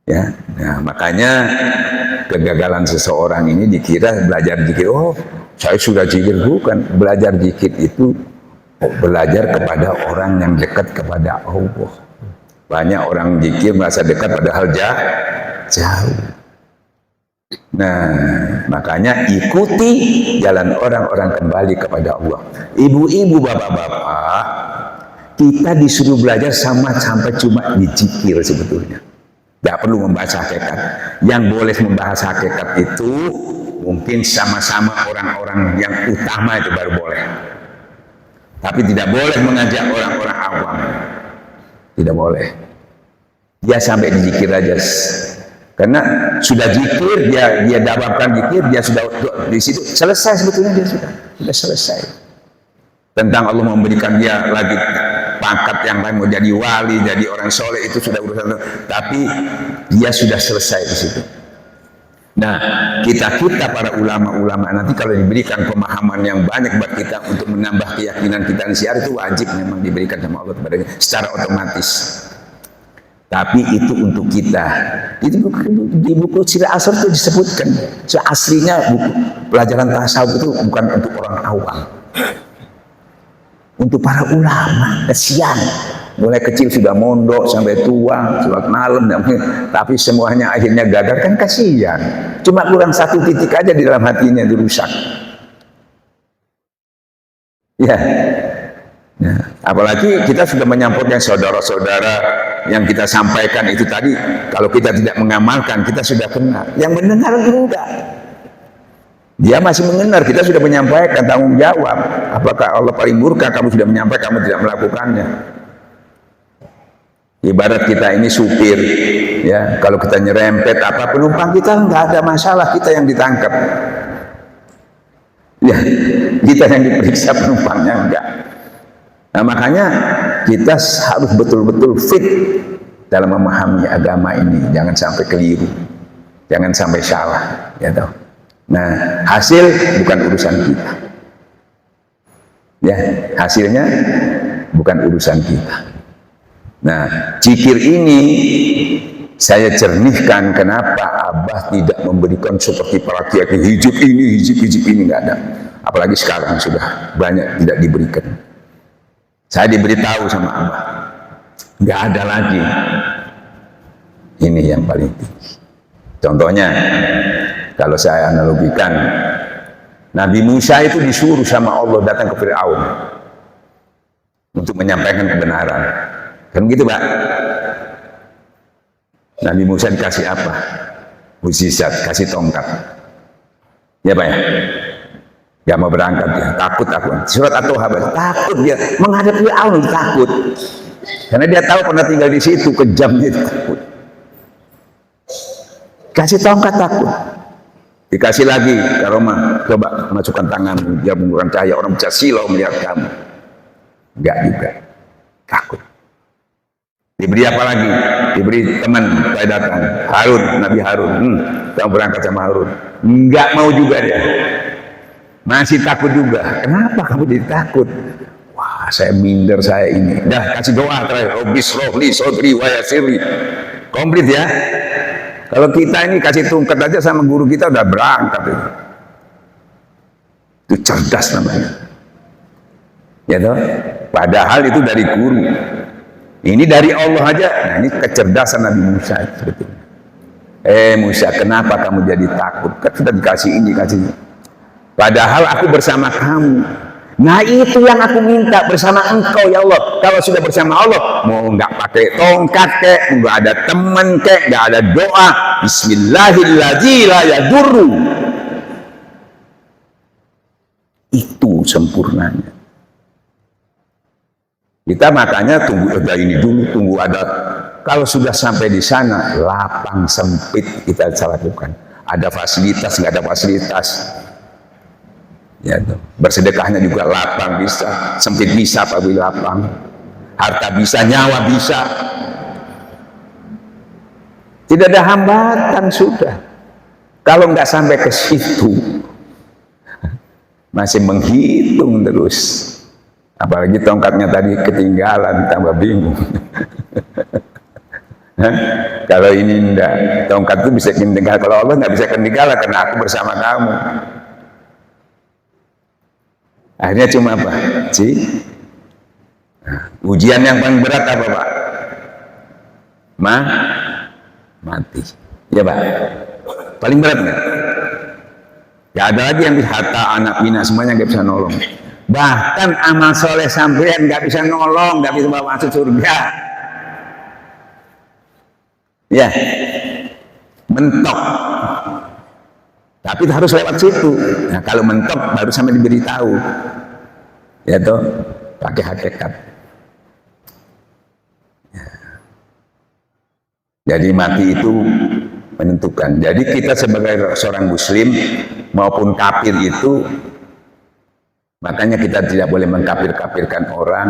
[SPEAKER 1] Ya, nah makanya kegagalan seseorang ini dikira belajar zikir. Oh, saya sudah zikir, bukan. Belajar zikir itu belajar kepada orang yang dekat kepada Allah. Banyak orang zikir merasa dekat padahal jauh. Nah, makanya ikuti jalan orang-orang kembali kepada Allah. Ibu-ibu, bapak-bapak, kita disuruh belajar sama sampai cuma di zikir sebetulnya. Tidak perlu membahas hakikat. Yang boleh membahas hakikat itu mungkin sama-sama orang-orang yang utama itu baru boleh. Tapi tidak boleh mengajak orang-orang awam. Tidak boleh. Dia sampai di zikir aja. Karena sudah zikir, dia dapatkan zikir, dia sudah di situ selesai sebetulnya, dia sudah selesai. Tentang Allah memberikan dia lagi pangkat yang lain, mau jadi wali, jadi orang soleh, itu sudah urusan. Tapi dia sudah selesai di situ. Nah, kita para ulama-ulama nanti kalau diberikan pemahaman yang banyak buat kita untuk menambah keyakinan kita di syiar, itu wajib memang diberikan sama Allah kepadanya secara otomatis. Tapi itu untuk kita. Itu di buku Sirah Asar itu disebutkan. Aslinya buku pelajaran tasawuf itu bukan untuk orang awam, untuk para ulama. Kesian, mulai kecil sudah mondok sampai tua, sholat malam, tapi semuanya akhirnya gagal, kan kasihan. Cuma kurang satu titik aja di dalam hatinya dirusak. Ya. Nah, apalagi kita sudah menyampaikan saudara-saudara yang kita sampaikan itu tadi, kalau kita tidak mengamalkan, kita sudah kena. Yang mendengar enggak. Dia masih mendengar, kita sudah menyampaikan, tanggung jawab. Apakah Allah paling murka kamu sudah menyampaikan, kamu tidak melakukannya? Ibarat kita ini supir, ya, kalau kita nyerempet apa penumpang kita nggak ada masalah, kita yang ditangkap, ya, kita yang diperiksa, penumpangnya enggak. Nah, makanya kita harus betul-betul fit dalam memahami agama ini, jangan sampai keliru, jangan sampai salah, ya toh. Nah, hasil bukan urusan kita, ya, hasilnya bukan urusan kita. Nah, zikir ini saya cernihkan kenapa Abah tidak memberikan seperti para kiai hijab ini nggak ada. Apalagi sekarang sudah banyak tidak diberikan. Saya diberitahu sama Abah, nggak ada lagi. Ini yang paling tinggi. Contohnya, kalau saya analogikan, Nabi Musa itu disuruh sama Allah datang ke Fir'aun untuk menyampaikan kebenaran. Kan gitu, Pak? Nabi Musa dikasih apa? Mukjizat, kasih tongkat. Ya, Pak ya? Gak mau berangkat dia, takut aku. Surat At-Toha, takut dia menghadap Fir'aun, takut. Karena dia tahu pernah tinggal di situ, kejam dia, takut. Kasih tongkat, takut. Dikasih lagi karomah, coba masukkan tangan, dia menggunakan cahaya, orang bisa silau melihat kamu. Enggak juga, takut. Diberi apa lagi? Diberi teman, saya datang, Harun, Nabi Harun. Kamu berangkat sama Harun. Enggak mau juga dia. Masih takut juga. Kenapa kamu jadi takut? Wah, saya minder, saya ini. Dah, kasih doa terakhir. Rabbis rohli sodri wa yasirli. Komplit ya. Kalau kita ini kasih tongkat aja sama guru kita udah berangkat itu. Itu cerdas namanya. Ya toh? Padahal itu dari guru. Ini dari Allah aja. Nah, ini kecerdasan Nabi Musa itu. Musa, kenapa kamu jadi takut? Kan sudah dikasih ini, kasih ini. Padahal aku bersama kamu. Nah, itu yang aku minta, bersama engkau ya Allah. Kalau sudah bersama Allah, mau nggak pakai tongkat kek, nggak ada teman kek, nggak ada doa, Bismillahirrahmanirrahim la yadurru. Itu sempurnanya. Kita makanya tunggu ada ini dulu, tunggu ada. Kalau sudah sampai di sana, lapang sempit kita lakukan. Ada fasilitas, nggak ada fasilitas. Ya, bersedekahnya juga lapang bisa, sempit bisa apabila lapang, harta bisa, nyawa bisa, tidak ada hambatan sudah. Kalau nggak sampai ke situ, masih menghitung terus, apalagi tongkatnya tadi ketinggalan, tambah bingung. Kalau ini enggak, tongkat itu bisa ketinggalan, kalau Allah nggak bisa ketinggalan karena aku bersama kamu. Akhirnya cuma apa? Ujian yang paling berat apa, Pak? Mati. Ya, Pak? Paling berat nggak? Gak ada lagi yang bisa, harta, anak, bina, semuanya nggak bisa nolong. Bahkan amal soleh sampean nggak bisa nolong, nggak bisa bawa masuk surga. Ya, mentok. Tapi harus lewat situ. Nah, kalau mentok baru sampai diberitahu. Ya toh, pakai hakikat. Ya. Jadi mati itu menentukan. Jadi kita sebagai seorang muslim maupun kafir itu, makanya kita tidak boleh mengkafir-kafirkan orang.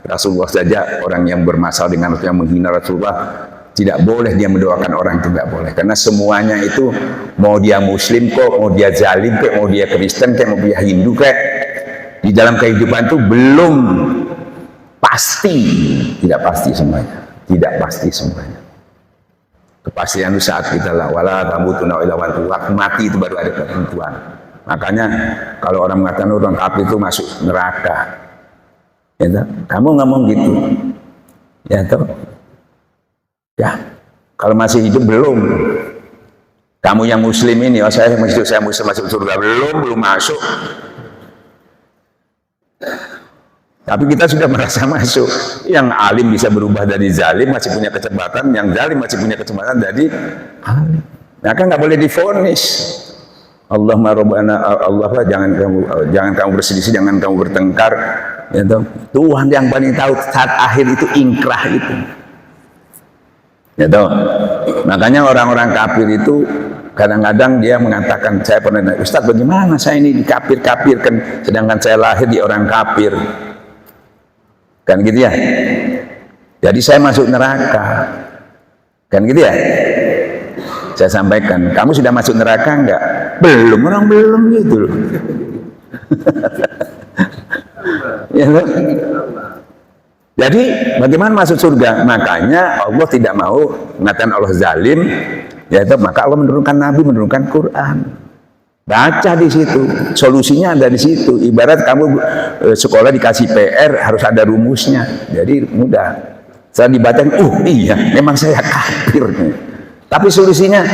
[SPEAKER 1] Rasulullah saja, orang yang bermasalah dengan Rasulullah, menghina Rasulullah, Tidak boleh dia mendoakan orang itu, nggak boleh. Karena semuanya itu, mau dia Muslim kok, mau dia zalim kok, mau dia Kristen kok, mau dia Hindu kok, di dalam kehidupan itu belum pasti, tidak pasti semuanya, tidak pasti semuanya. Kepastian itu saat kita lah, wala tamutuna illa wa antum muslimun, mati itu baru ada ketentuan. Makanya kalau orang mengatakan orang kafir itu masuk neraka, ya, kamu ngomong gitu, ya toh. Ya, kalau masih hidup belum. Kamu yang Muslim ini, oh saya Muslim masuk surga, belum masuk. Tapi kita sudah merasa masuk. Yang alim bisa berubah dari zalim, masih punya kecepatan. Yang zalim masih punya kecepatan dari alim. Maka nggak boleh divonis. Allahumma rabbana, Allah jangan kamu berselisih, jangan kamu bertengkar. Ya, Tuhan yang paling tahu saat akhir itu ingkrah itu. Ya toh. Makanya orang-orang kafir itu kadang-kadang dia mengatakan, saya pernah nanya, Ustaz bagaimana saya ini dikafir-kafirkan sedangkan saya lahir di orang kafir, kan gitu ya. Jadi saya masuk neraka, kan gitu ya. Saya sampaikan, kamu sudah masuk neraka enggak? Belum, orang belum gitu loh. Ya toh. Jadi bagaimana masuk surga? Makanya Allah tidak mau mengatakan Allah zalim, yaitu maka Allah menurunkan Nabi, menurunkan Quran. Baca di situ, solusinya ada di situ. Ibarat kamu sekolah dikasih PR harus ada rumusnya, jadi mudah. Setelah dibaca, iya, memang saya kafir nih. Tapi solusinya,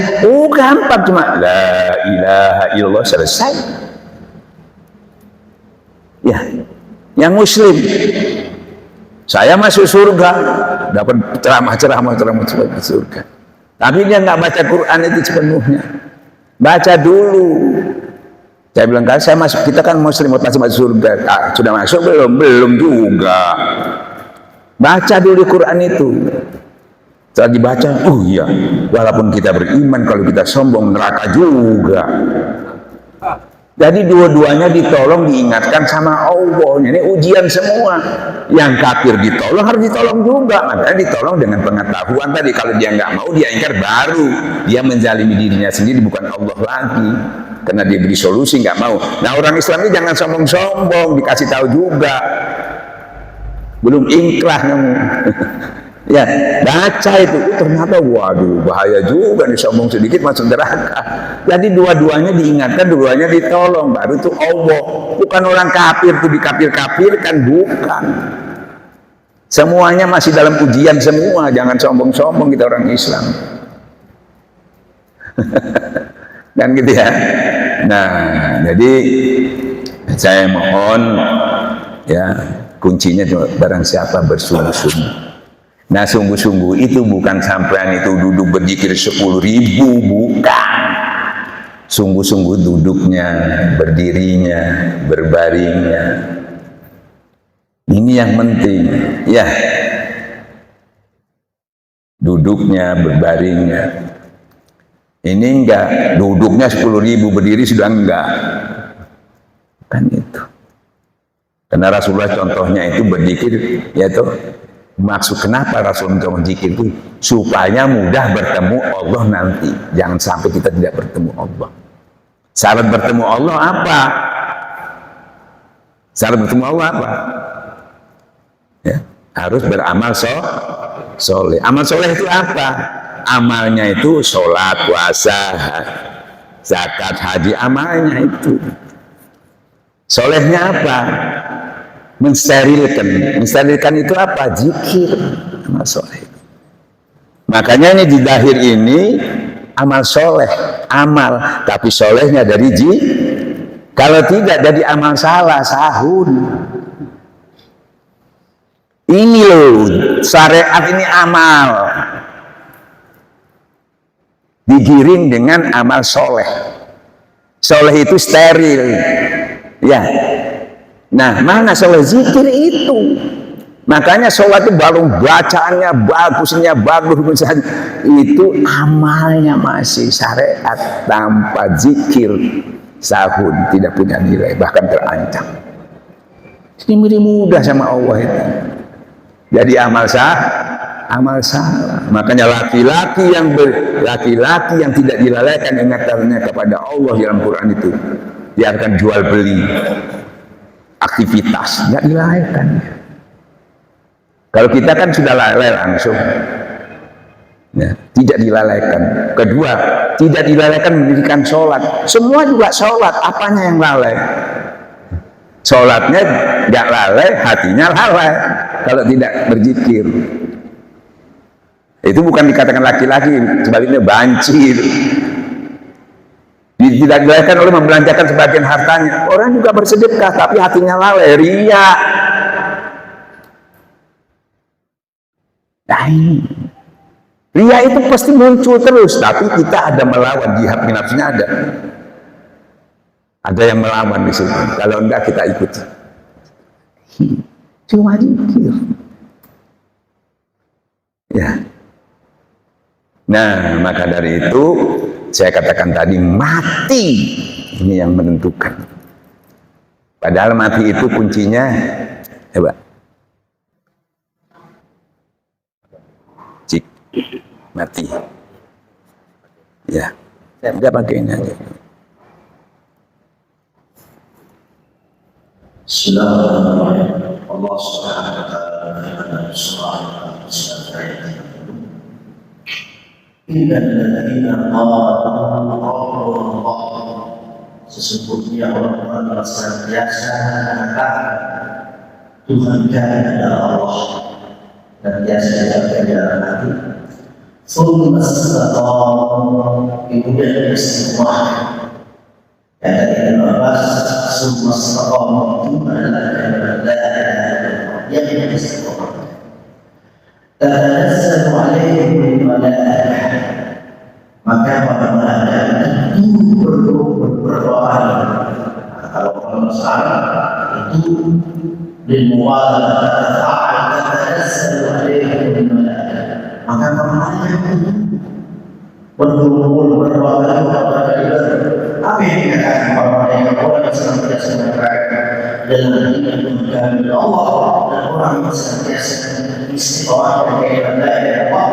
[SPEAKER 1] gampang, cuma la ilaha illallah, selesai. Ya, yang Muslim. Saya masuk surga, dapat ceramah masuk surga. Tapi dia nggak baca Quran itu sepenuhnya. Baca dulu. Saya bilang kan, kita kan Muslim, masih masuk surga. Sudah masuk belum? Belum juga. Baca dulu Quran itu. Setelah dibaca, iya, walaupun kita beriman, kalau kita sombong neraka juga. Jadi dua-duanya ditolong, diingatkan sama Allah. Ini ujian semua. Yang kafir ditolong, harus ditolong juga. Makanya ditolong dengan pengetahuan tadi. Kalau dia nggak mau, dia ingkar, baru dia menzalimi dirinya sendiri, bukan Allah lagi. Karena dia beri solusi, nggak mau. Nah, orang Islam ini jangan sombong-sombong, dikasih tahu juga. Belum ingkrah kamu. Ya, baca itu, ternyata waduh bahaya juga nih, sombong sedikit masuk neraka. Jadi dua-duanya diingatkan, dua-duanya ditolong, baru itu Allah. Bukan orang kafir tuh dikafir-kafirkan, bukan. Semuanya masih dalam ujian semua, jangan sombong-sombong kita orang Islam. Dan gitu ya. Nah, jadi saya mohon ya, kuncinya barang siapa bersungguh-sungguh. Nah, sungguh-sungguh itu bukan sampean itu duduk berzikir 10.000, bukan. Sungguh-sungguh duduknya, berdirinya, berbaringnya. Ini yang penting, ya. Duduknya, berbaringnya. Ini enggak, duduknya 10.000, berdiri sudah enggak. Kan itu. Karena Rasulullah contohnya itu berzikir, yaitu maksud kenapa Rasul mencoba zikir itu supaya mudah bertemu Allah nanti. Jangan sampai kita tidak bertemu Allah. Syarat bertemu Allah apa? Syarat bertemu Allah apa? Ya, harus beramal soleh. Amal soleh itu apa? Amalnya itu sholat, puasa, zakat, haji. Amalnya itu. Solehnya apa? Mensterilkan itu apa? Zikir, amal soleh. Makanya ini di lahir ini amal soleh, tapi solehnya dari kalau tidak jadi amal salah, sahun. Ini loh, syariat ini amal digiring dengan amal soleh. Soleh itu steril, ya. Nah, mana sholat zikir itu? Makanya sholat itu baru bacaannya bagusnya bagus, itu amalnya masih syariat. Tanpa zikir sahun tidak punya nilai, bahkan terancam. Ini mudah sama Allah itu. Jadi amal amal salah. Makanya laki-laki yang tidak dilalaikan ingatannya kepada Allah dalam Quran itu, dia akan jual beli aktivitas, nggak dilalaikan. Kalau kita kan sudah lalai langsung, ya, tidak dilalaikan. Kedua, tidak dilalaikan mendirikan sholat. Semua juga sholat, apanya yang lalai? Sholatnya nggak lalai, hatinya lalai kalau tidak berzikir. Itu bukan dikatakan laki-laki, sebaliknya bancir. Tidak dilalaikan oleh membelanjakan sebagian hartanya. Orang juga bersedekah tapi hatinya lalai, ria. Nah, ria itu pasti muncul terus, tapi kita ada melawan, jihad nafsunya ada. Ada yang melawan di sini. Kalau enggak kita ikut. Cuma zikir. Ya. Nah, maka dari itu saya katakan tadi mati ini yang menentukan. Padahal mati itu kuncinya coba. Cik mati. Ya. Enggak pakai ini aja.
[SPEAKER 2] Bismillahirrahmanirrahim. Allah Subhanahu wa taala berfirman, Innal ladzina qalu Allah, sesungguhnya orang-orang yang senantiasa mengatakan Tuhan kami adalah Allah dan biasa dijaga dalam hati. Thumma istaqamu, kemudian istiqomah. Kata Ibnu Abbas, thumma istaqamu itu adalah kalimat la ilaha illallah yang istiqomah. Tanazzalu alaihim al-malaikah, maka para malaikat itu berdoa. Kalau orang salah itu limuwalah tata'al tanazzalu alaihim al-malaikah, maka para malaikat itu berdoa kepada apa yang dikatakan para malaikat orang yang senantiasa mengatakan dalam hidupnya kami Allah, dan orang yang senantiasa istiqomah dengan la ilaha illallah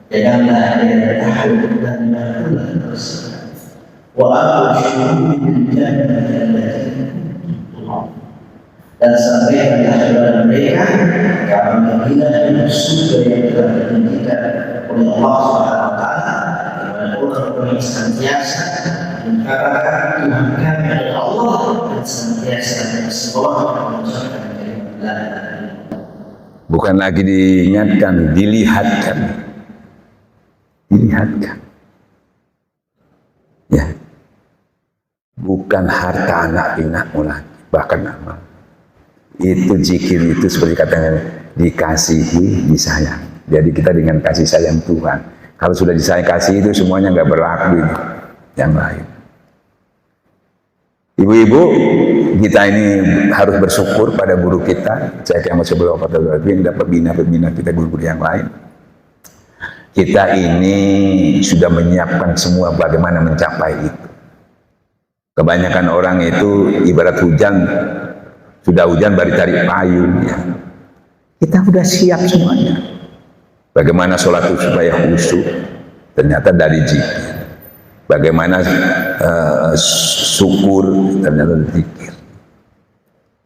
[SPEAKER 2] janganlah dia tahul dan menakutkan wa abshiru bil jannati allati dan sampaikanlah kepada mereka kami menghina surga yang telah dijanjikan oleh Allah Subhanahu wa taala kepada orang-orang yang senantiasa mengatakan Tuhan kami adalah Allah dan senantiasa beristiqomah mengucapkan kalimat la ilaha illallah.
[SPEAKER 1] Bukan lagi diingatkan, dilihatkan. Dilihatkan. Ya. Bukan harta anak pinakmu lagi, bahkan amal. Itu zikir itu seperti katanya dikasihi, disayang. Jadi kita dengan kasih sayang Tuhan. Kalau sudah disayang kasih itu semuanya nggak berlaku itu. Yang lain. Ibu-ibu, kita ini harus bersyukur pada guru kita. Saya yang sebelum yang dapat bina kita guru-guru yang lain. Kita ini sudah menyiapkan semua bagaimana mencapai itu. Kebanyakan orang itu ibarat hujan, sudah hujan baru cari payung. Ya. Kita sudah siap semuanya. Bagaimana sholat itu supaya khusyuk? Ternyata dari zikir. Bagaimana syukur ternyata zikir.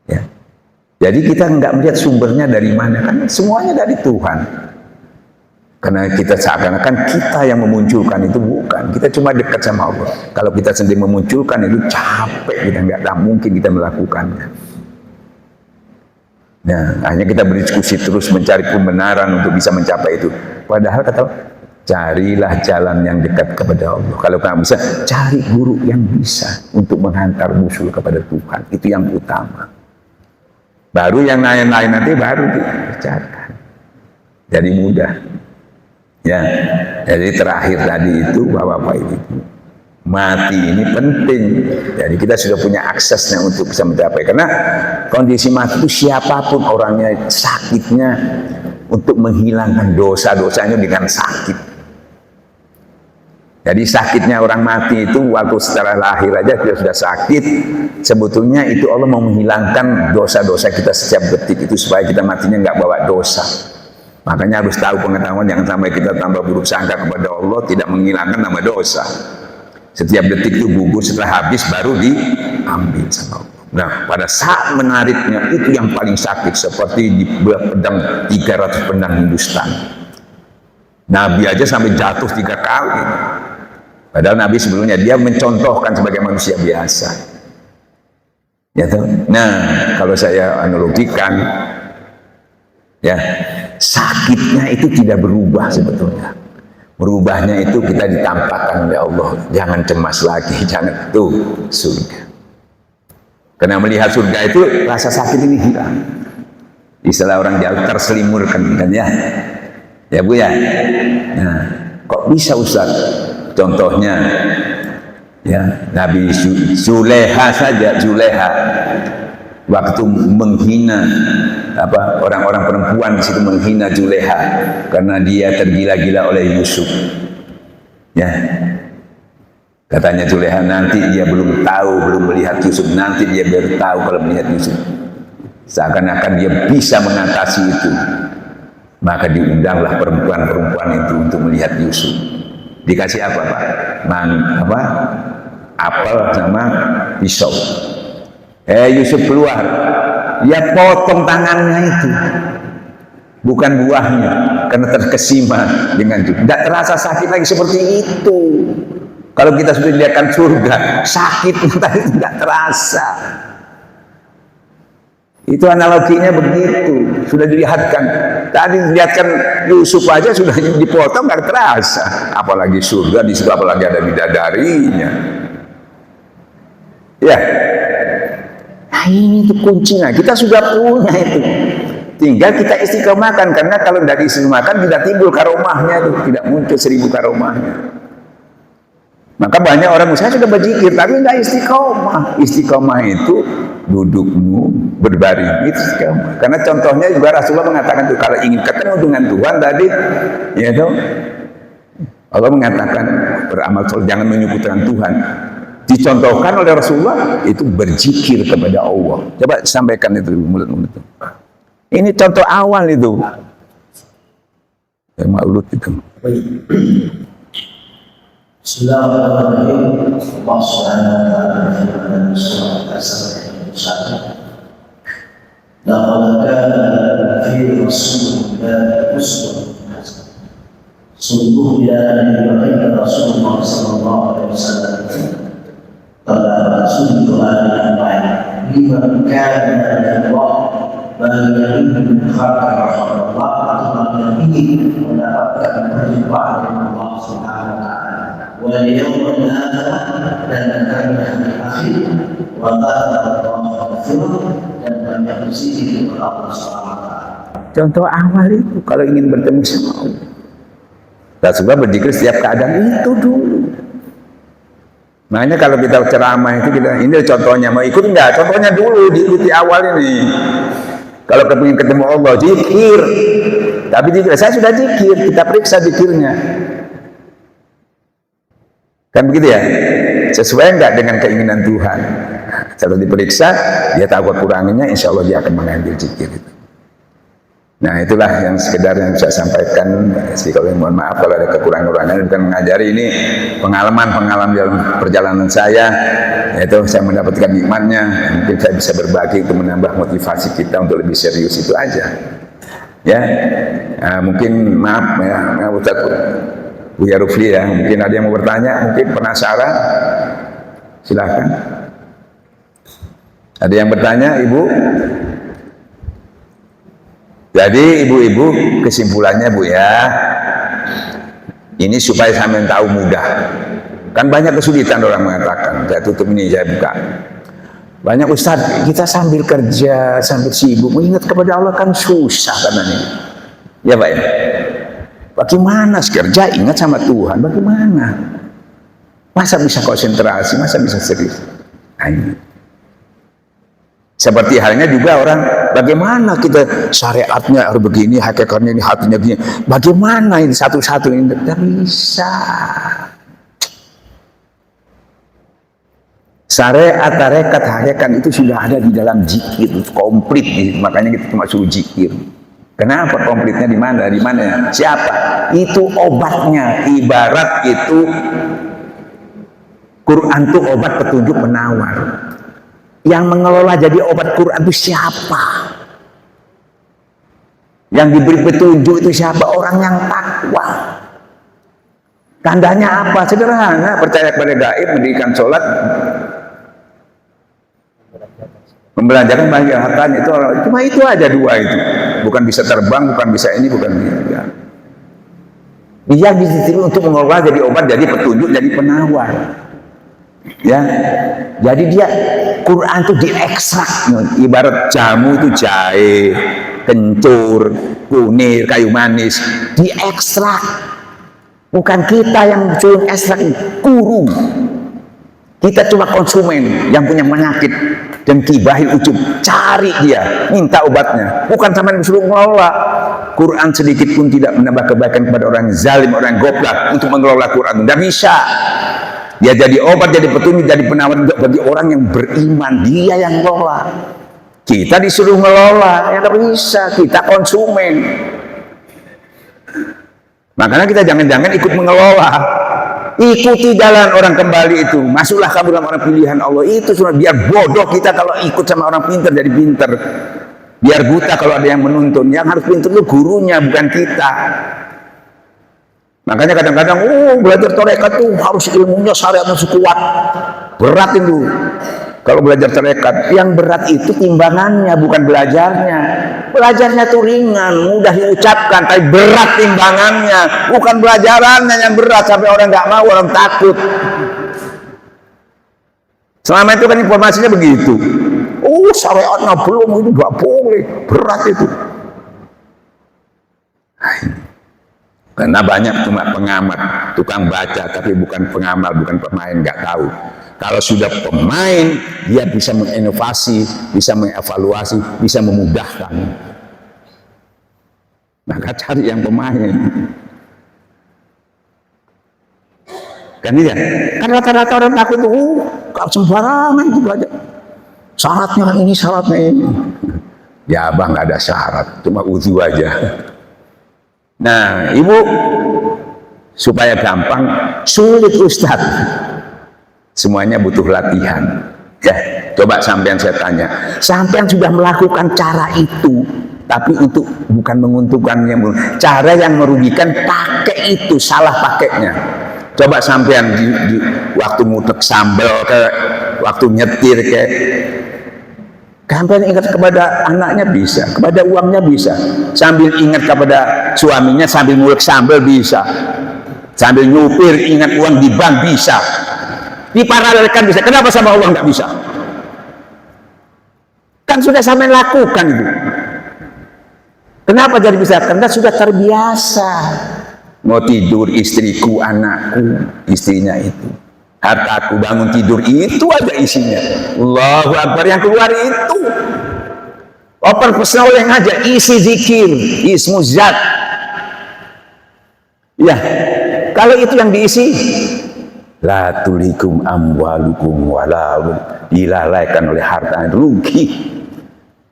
[SPEAKER 1] Ya. Jadi kita nggak melihat sumbernya dari mana, kan semuanya dari Tuhan. Karena kita seakan-akan kita yang memunculkan itu, bukan. Kita cuma dekat sama Allah. Kalau kita sendiri memunculkan itu capek, kita nggak mungkin kita melakukannya. Nah, hanya kita berdiskusi terus mencari pembenaran untuk bisa mencapai itu. Padahal kata carilah jalan yang dekat kepada Allah. Kalau kamu bisa, cari guru yang bisa untuk menghantar musuh kepada Tuhan. Itu yang utama. Baru yang lain-lain nanti baru dibicarakan. Jadi mudah. Ya, jadi terakhir tadi itu Bapak-Bapak Ibu, mati ini penting. Jadi kita sudah punya aksesnya untuk bisa mencapai. Karena kondisi mati itu siapapun orangnya, sakitnya untuk menghilangkan dosa-dosanya dengan sakit. Jadi sakitnya orang mati itu waktu setelah lahir aja dia sudah sakit. Sebetulnya itu Allah mau menghilangkan dosa-dosa kita setiap detik itu supaya kita matinya nggak bawa dosa. Makanya harus tahu pengetahuan, jangan sampai kita tambah buruk sangka kepada Allah, tidak menghilangkan nama dosa. Setiap detik itu gugur, setelah habis baru diambil sama Allah. Nah, pada saat menariknya itu yang paling sakit, seperti di pedang 300 pedang Hindustan. Nabi aja sampai jatuh 3 kali. Padahal Nabi sebelumnya dia mencontohkan sebagai manusia biasa. Ya toh? Nah, kalau saya analogikan, ya, sakitnya itu tidak berubah sebetulnya. Berubahnya itu kita ditampakkan oleh Allah. Jangan cemas lagi, jangan tuh surga. Karena melihat surga itu rasa sakit ini hilang. Istilah orang Jawa terselimurkan kan ya. Ya Bu ya. Nah, kok bisa Ustaz? Contohnya ya Nabi Zuleha saja, Zuleha waktu menghina orang-orang perempuan di situ, menghina Zuleha karena dia tergila-gila oleh Yusuf. Ya. Katanya Zuleha, nanti dia belum tahu, belum melihat Yusuf, nanti dia baru tahu kalau melihat Yusuf. Seakan-akan dia bisa mengatasi itu. Maka diundanglah perempuan-perempuan itu untuk melihat Yusuf. Dikasih apa Pak? Apel sama pisau. Yusuf keluar, dia potong tangannya itu, bukan buahnya, karena terkesima dengan itu. Tidak terasa sakit lagi seperti itu. Kalau kita sudah dilihatkan surga, sakitnya tadi tidak terasa. Itu analoginya begitu, sudah dilihatkan. Tadi dilihatkan Yusuf aja sudah dipotong nggak terasa, apalagi surga, di situ apalagi ada bidadarinya. Ya, nah ini tuh kuncinya. Kita sudah punya itu, tinggal kita istiqomahkan. Karena kalau tidak istiqomahkan tidak timbul karomahnya itu, tidak muncul 1000 karomahnya. Maka banyak orang, saya sudah berzikir tapi tidak istiqomah. Istiqomah itu dudukmu berbaring, itu istiqomah. Karena contohnya juga Rasulullah mengatakan itu, kalau ingin ketemu dengan Tuhan tadi, ya itu Allah mengatakan beramal soleh, jangan menyebutkan Tuhan. Dicontohkan oleh Rasulullah itu berzikir kepada Allah. Coba sampaikan itu mulut-mulut itu. Ini contoh awal itu. Maulud itu.
[SPEAKER 2] Bismillahirrahmanirrahim. Allah Subhanahu wa ta'ala firman surah Al-Asr. Laqad kana fi Rasulillahi uswatun hasanah. Sungguh ya Nabi Rasulullah sallallahu alaihi wasallam telah sungguh yang baik liman kana Allah bagi yang ingin mengharapkan rahmat Allah atau yang ingin mendapatkan perjumpaan dengan Allah Subhanahu wa ta'ala wal yawmil akhir dan hari akhir wa ta'ala dan banyak berzikir kepada Allah Subhanahu wa ta'ala.
[SPEAKER 1] Contoh awal itu kalau ingin bertemu sama Allah, Rasulullah berzikir setiap keadaan itu dulu. Makanya kalau kita ceramah itu kita, ini contohnya, mau ikut enggak? Contohnya dulu, diikuti awal ini. Kalau ingin ketemu Allah, zikir. Tapi zikir, saya sudah zikir, kita periksa zikirnya. Kan begitu ya? Sesuai enggak dengan keinginan Tuhan? Kalau diperiksa, dia tahu kekurangannya, insya Allah dia akan mengambil zikir itu. Nah itulah yang sekedar yang saya sampaikan. Kalau mohon maaf kalau ada kekurangan-kekurangan, bukan mengajari, ini pengalaman dalam perjalanan saya, yaitu saya mendapatkan nikmatnya. Mungkin saya bisa berbagi untuk menambah motivasi kita untuk lebih serius, itu aja. Ya, mungkin maaf ya Ustaz Buya Rufli ya, mungkin ada yang mau bertanya, mungkin penasaran, silahkan. Ada yang bertanya, Ibu? Jadi ibu-ibu, kesimpulannya Bu ya, ini supaya sampean tahu mudah. Kan banyak kesulitan orang mengatakan, saya tutup ini, saya buka. Banyak Ustaz, kita sambil kerja, sambil sibuk, mengingat kepada Allah kan susah katanya. Ya Pak ya? Bagaimana kerja ingat sama Tuhan, bagaimana? Masa bisa konsentrasi, masa bisa serius? Nah, ini. Seperti halnya juga orang, bagaimana kita syariatnya harus begini, hakikatnya ini hatinya begini. Bagaimana ini satu-satu ini? Tidak bisa. Syariat, tarekat, hakikat itu sudah ada di dalam zikir, komplit. Makanya kita cuma suruh zikir. Kenapa komplitnya di mana? Di mana? Siapa? Itu obatnya. Ibarat itu Quran itu obat petunjuk penawar. Yang mengelola jadi obat Quran itu siapa? Yang diberi petunjuk itu siapa? Orang yang takwa. Tandanya apa? Sederhana, percaya kepada gaib, mendirikan sholat, membelanjakan banyak hartanya, itu orang, cuma itu aja dua itu. Bukan bisa terbang, bukan bisa ini, bukan ini. Ya. Dia ditiru untuk mengolah jadi obat, jadi petunjuk, jadi penawar. Ya, jadi dia Quran itu diekstrak, ibarat jamu itu jahe, kencur, kunir, kayu manis, diekstrak. Bukan kita yang suruh ekstrak, guru. Kita cuma konsumen yang punya penyakit dan kibahil ujub, cari dia, minta obatnya. Bukan sama yang disuruh mengelola. Quran sedikit pun tidak menambah kebaikan kepada orang zalim, orang yang goblok untuk mengelola Quran. Tidak bisa. Dia jadi obat, jadi petunjuk, jadi penawar bagi orang yang beriman. Dia yang mengelola. Kita disuruh mengelola, ya tidak bisa. Kita konsumen. Makanya kita jangan-jangan ikut mengelola. Ikuti jalan orang kembali itu. Masuklah kamu dalam orang pilihan Allah. Itu cuma biar bodoh kita kalau ikut sama orang pintar jadi pintar. Biar buta kalau ada yang menuntun. Yang harus pintar itu gurunya, bukan kita. Makanya kadang-kadang, belajar tarekat tuh harus ilmunya syariatnya sekuat. Berat itu. Kalau belajar tarekat, yang berat itu timbangannya, bukan belajarnya. Belajarnya tuh ringan, mudah diucapkan, tapi berat timbangannya, bukan belajarannya yang berat sampai orang nggak mau, orang takut. Selama itu kan informasinya begitu. Syariatnya belum, ini nggak boleh, berat itu. Karena banyak cuma pengamat, tukang baca, tapi bukan pengamal, bukan pemain, nggak tahu. Kalau sudah pemain, dia bisa menginovasi, bisa mengevaluasi, bisa memudahkan. Maka cari yang pemain. Kan iya? Kan rata-rata orang takut tuh, kalau sembarangan itu belajar. Syaratnya ini, syaratnya ini. Ya abang nggak ada syarat, cuma uzu aja. Nah, ibu, supaya gampang, sulit Ustadz. Semuanya butuh latihan. Ya, coba sampean saya tanya. Sampean sudah melakukan cara itu, tapi untuk bukan menguntungkannya, cara yang merugikan, pakai itu, salah pakainya. Coba sampean di waktu ngutek sambal ke, waktu nyetir ke, sampean ingat kepada anaknya bisa, kepada uangnya bisa, sambil ingat kepada suaminya, sambil ngulek sambal bisa, sambil nyupir ingat uang di bank bisa. Diparalelkan bisa. Kenapa sama Allah nggak bisa? Kan sudah sampai lakukan itu. Kenapa jadi bisa? Karena sudah terbiasa. Mau tidur istriku, anakku, istrinya itu. Hartaku, bangun tidur, itu aja isinya. Allahu Akbar, yang keluar itu. Open personal yang aja, isi zikir, ismu zat. Ya, kalau itu yang diisi, la tulikum amwalukum wala dilalaikan oleh harta, rugi.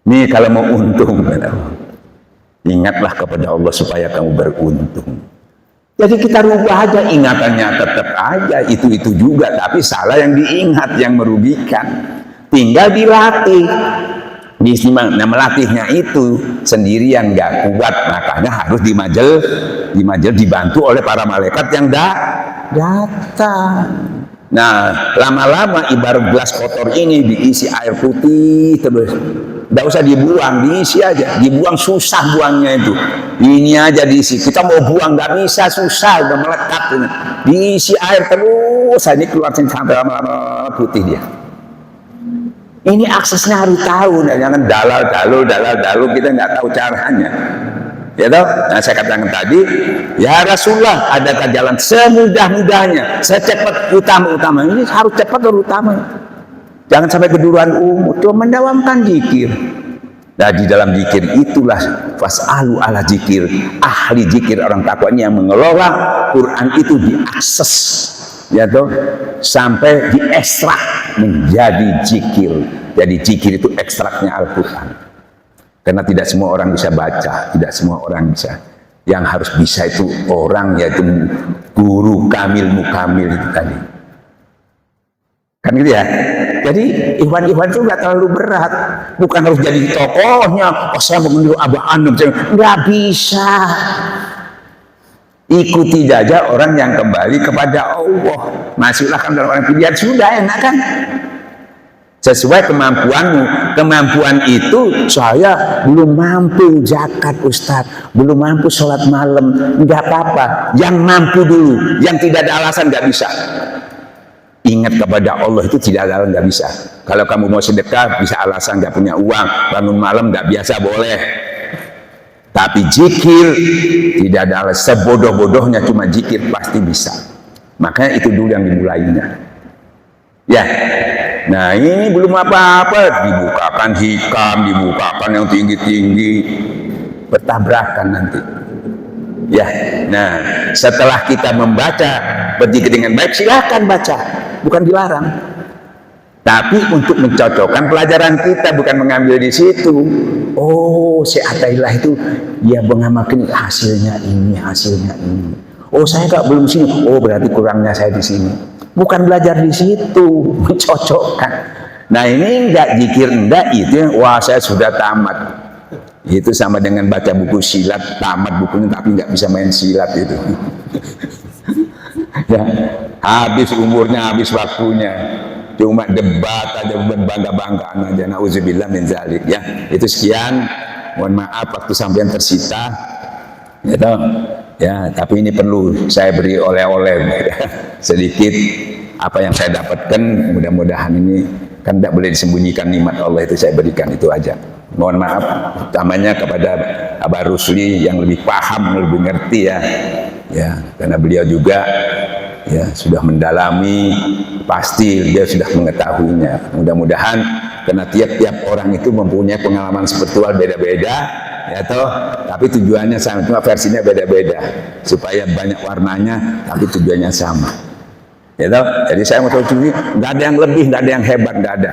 [SPEAKER 1] Nih kalau mau untung, ingatlah kepada Allah supaya kamu beruntung. Jadi kita rubah aja, ingatannya tetap aja itu juga, tapi salah yang diingat, yang merugikan. Tinggal dilatih. Nah, melatihnya itu sendirian nggak kuat, makanya harus dimajel dibantu oleh para malaikat yang datang. Nah, lama-lama ibarat gelas kotor ini diisi air putih terus, nggak usah dibuang, diisi aja. Dibuang susah buangnya itu, ini aja diisi. Kita mau buang nggak bisa, susah, udah melekat ini. Diisi air terus, ini keluar sampai lama-lama putih dia. Ini aksesnya harus tahu, jangan dalal, kita nggak tahu caranya. Ya toh? Nah, saya katakan tadi, ya Rasulullah, adakah jalan semudah-mudahnya, secepat utama ini harus cepat dan utama. Jangan sampai keduruan umur, cuma mendawamkan zikir. Nah, di dalam zikir itulah fas'alu ala zikir, ahli zikir orang takwa ini yang mengelola Quran itu diakses ya toh, sampai diekstrak menjadi zikir. Jadi zikir itu ekstraknya Al-Quran. Karena tidak semua orang bisa baca, tidak semua orang bisa. Yang harus bisa itu orang, yaitu guru kamil mukamil itu tadi. Kan gitu ya. Jadi ikhwan-ikhwan itu nggak terlalu berat. Bukan harus jadi tokohnya. Oh, saya mau meniru Abah Anum. Nggak bisa. Ikuti saja orang yang kembali kepada Allah. Masuklah kan dalam orang pilihan, sudah enak kan? Sesuai kemampuanmu. Kemampuan itu saya belum mampu zakat Ustadz, belum mampu sholat malam, nggak apa-apa. Yang mampu dulu, yang tidak ada alasan nggak bisa. Ingat kepada Allah itu tidak ada alasan nggak bisa. Kalau kamu mau sedekah bisa alasan nggak punya uang, bangun malam nggak biasa boleh. Tapi zikir tidak ada alasan. Sebodoh-bodohnya cuma zikir pasti bisa. Makanya itu dulu yang dimulainya. Ya. Nah ini belum apa-apa, dibukakan hikam, dibukakan yang tinggi-tinggi, bertabrakan nanti. Ya, nah setelah kita membaca berzikir dengan baik, silakan baca, bukan dilarang. Tapi untuk mencocokkan pelajaran kita, bukan mengambil di situ. Oh, si Atailah itu dia mengamalkan hasilnya ini, hasilnya ini. Oh, saya nggak belum sini. Oh, berarti kurangnya saya di sini. Bukan belajar di situ, mencocokkan. Nah ini enggak zikir, enggak itu, wah saya sudah tamat. Itu sama dengan baca buku silat, tamat bukunya tapi nggak bisa main silat itu. Ya, habis umurnya, habis waktunya. Cuma debat aja, berbangga-banggaan aja. Nauzubillah min zalik. Ya, itu sekian. Mohon maaf waktu sampean tersita. Ya, toh? Ya, tapi ini perlu saya beri oleh-oleh sedikit apa yang saya dapatkan. Mudah-mudahan ini kan tidak boleh disembunyikan, nikmat Allah itu saya berikan, itu aja. Mohon maaf utamanya kepada Abah Rusli yang lebih paham, lebih ngerti ya. Ya, karena beliau juga ya sudah mendalami, pasti dia sudah mengetahuinya. Mudah-mudahan karena tiap-tiap orang itu mempunyai pengalaman spiritual beda-beda. Ya toh, tapi tujuannya sama, cuma versinya beda-beda supaya banyak warnanya, tapi tujuannya sama. Ya toh, jadi saya mau tahu nggak ada yang lebih, nggak ada yang hebat, nggak ada,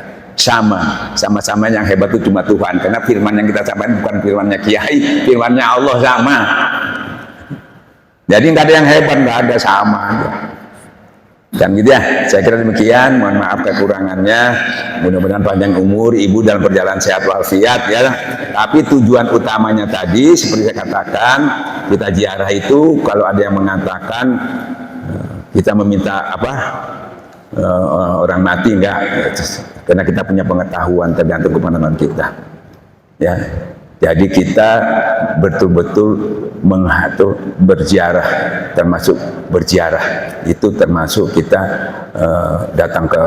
[SPEAKER 1] sama-sama yang hebat itu cuma Tuhan. Karena firman yang kita sampaikan bukan firmannya kiai, firmannya Allah sama. Jadi nggak ada yang hebat, nggak ada, sama aja. Dan gitu ya, saya kira demikian. Mohon maaf kekurangannya. Mudah-mudahan panjang umur ibu dalam perjalanan sehat walafiat ya. Tapi tujuan utamanya tadi seperti saya katakan, kita ziarah itu kalau ada yang mengatakan kita meminta apa orang mati, enggak, karena kita punya pengetahuan tergantung kepandangan kita. Ya. Jadi kita betul-betul mengatur berziarah, termasuk berziarah itu termasuk kita datang ke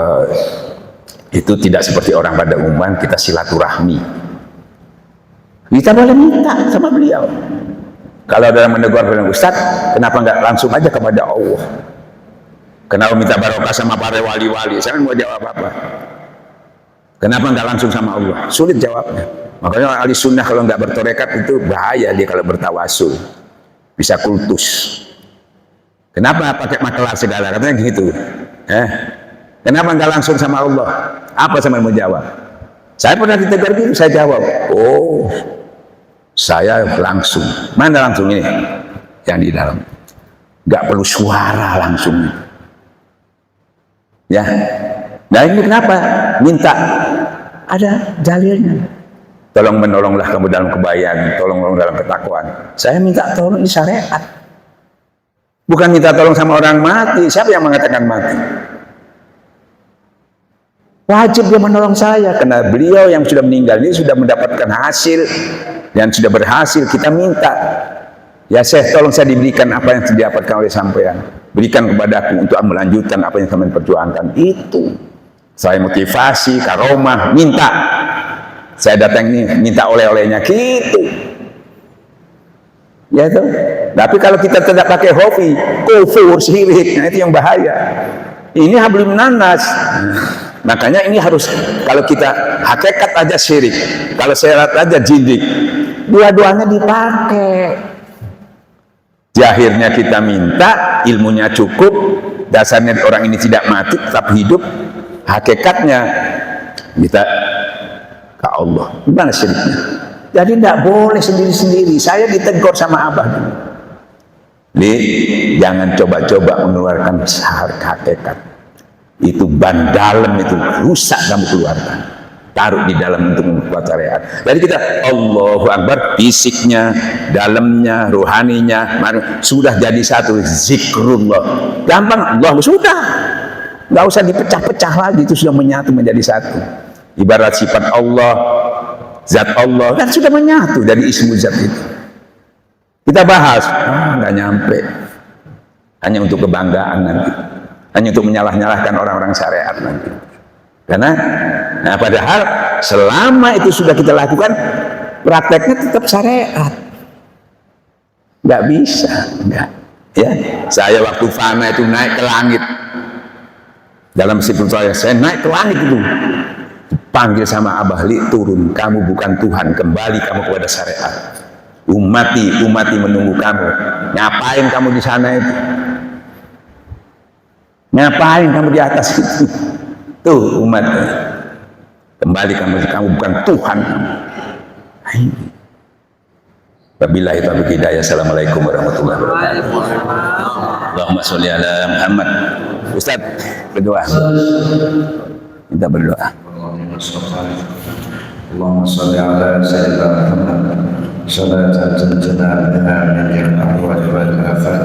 [SPEAKER 1] itu tidak seperti orang pada umumnya, kita silaturahmi. Kita boleh minta sama beliau. Kalau dalam menegur dengan Ustaz, kenapa nggak langsung aja kepada Allah? Kenapa minta barokah sama para wali-wali? Saya mau jawab apa? Kenapa nggak langsung sama Allah? Sulit jawabnya. Makanya ahli sunnah kalau nggak bertorekat itu bahaya dia kalau bertawasul, bisa kultus. Kenapa pakai maklar segala? Katanya gitu. Kenapa nggak langsung sama Allah? Apa sama mau jawab? Saya pernah ditegur gitu, saya jawab. Oh, saya langsung. Mana langsung ini? Yang di dalam. Nggak perlu suara langsung. Ya. Nah ini kenapa? Minta. Ada dalilnya. Tolong menolonglah kamu dalam kebaikan, tolong dalam ketakwaan. Saya minta tolong ini syariat. Bukan minta tolong sama orang mati. Siapa yang mengatakan mati? Wajib dia menolong saya karena beliau yang sudah meninggal ini sudah mendapatkan hasil dan sudah berhasil. Kita minta, ya Syekh, tolong saya diberikan apa yang sudah didapatkan oleh sampean. Berikan kepadaku untuk melanjutkan apa yang sampean perjuangkan. Itu saya motivasi, karomah, minta. Saya datang ini minta oleh-olehnya gitu. Ya itu. Tapi kalau kita tidak pakai hobi, kufur, syirik, nah itu yang bahaya. Ini hablum nanas. Makanya ini harus, kalau kita hakikat aja syirik, kalau syarat aja jindik, dua-duanya dipakai. Zahirnya kita minta, ilmunya cukup, dasarnya orang ini tidak mati, tetap hidup. Hakikatnya kita ke Allah. Gimana syiriknya? Jadi tidak boleh sendiri-sendiri. Saya ditegur sama Abah dulu. Jangan coba-coba mengeluarkan hakikat. Itu ban dalam, itu rusak kamu keluarkan. Taruh di dalam untuk membuat syariat. Jadi kita Allahu Akbar, fisiknya, dalamnya, rohaninya sudah jadi satu. Zikrullah gampang, Allah sudah, nggak usah dipecah-pecah lagi, itu sudah menyatu menjadi satu. Ibarat sifat Allah, zat Allah kan sudah menyatu dari ismu zat itu. Kita bahas, nggak nyampe, hanya untuk kebanggaan nanti, hanya untuk menyalah-nyalahkan orang-orang syariat nanti. Karena, padahal selama itu sudah kita lakukan, prakteknya tetap syariat. Nggak bisa, nggak. Ya, saya waktu fana itu naik ke langit. Dalam sifat saya naik ke langit itu. Panggil sama Abah, Li, turun. Kamu bukan Tuhan, kembali kamu kepada syariat. Umati menunggu kamu. Ngapain kamu di sana itu? Ngapain kamu di atas itu? Tuh umat, kembali kamu bukan Tuhan. Wabillahi taufiq hidayah. Assalamualaikum warahmatullahi wabarakatuh. Allahumma sholli ala Muhammad. Ustaz berdoa, kita berdoa.
[SPEAKER 3] Allahumma sholli ala sayyidina Muhammad salatan tunjina biha min al-ahwal wal afat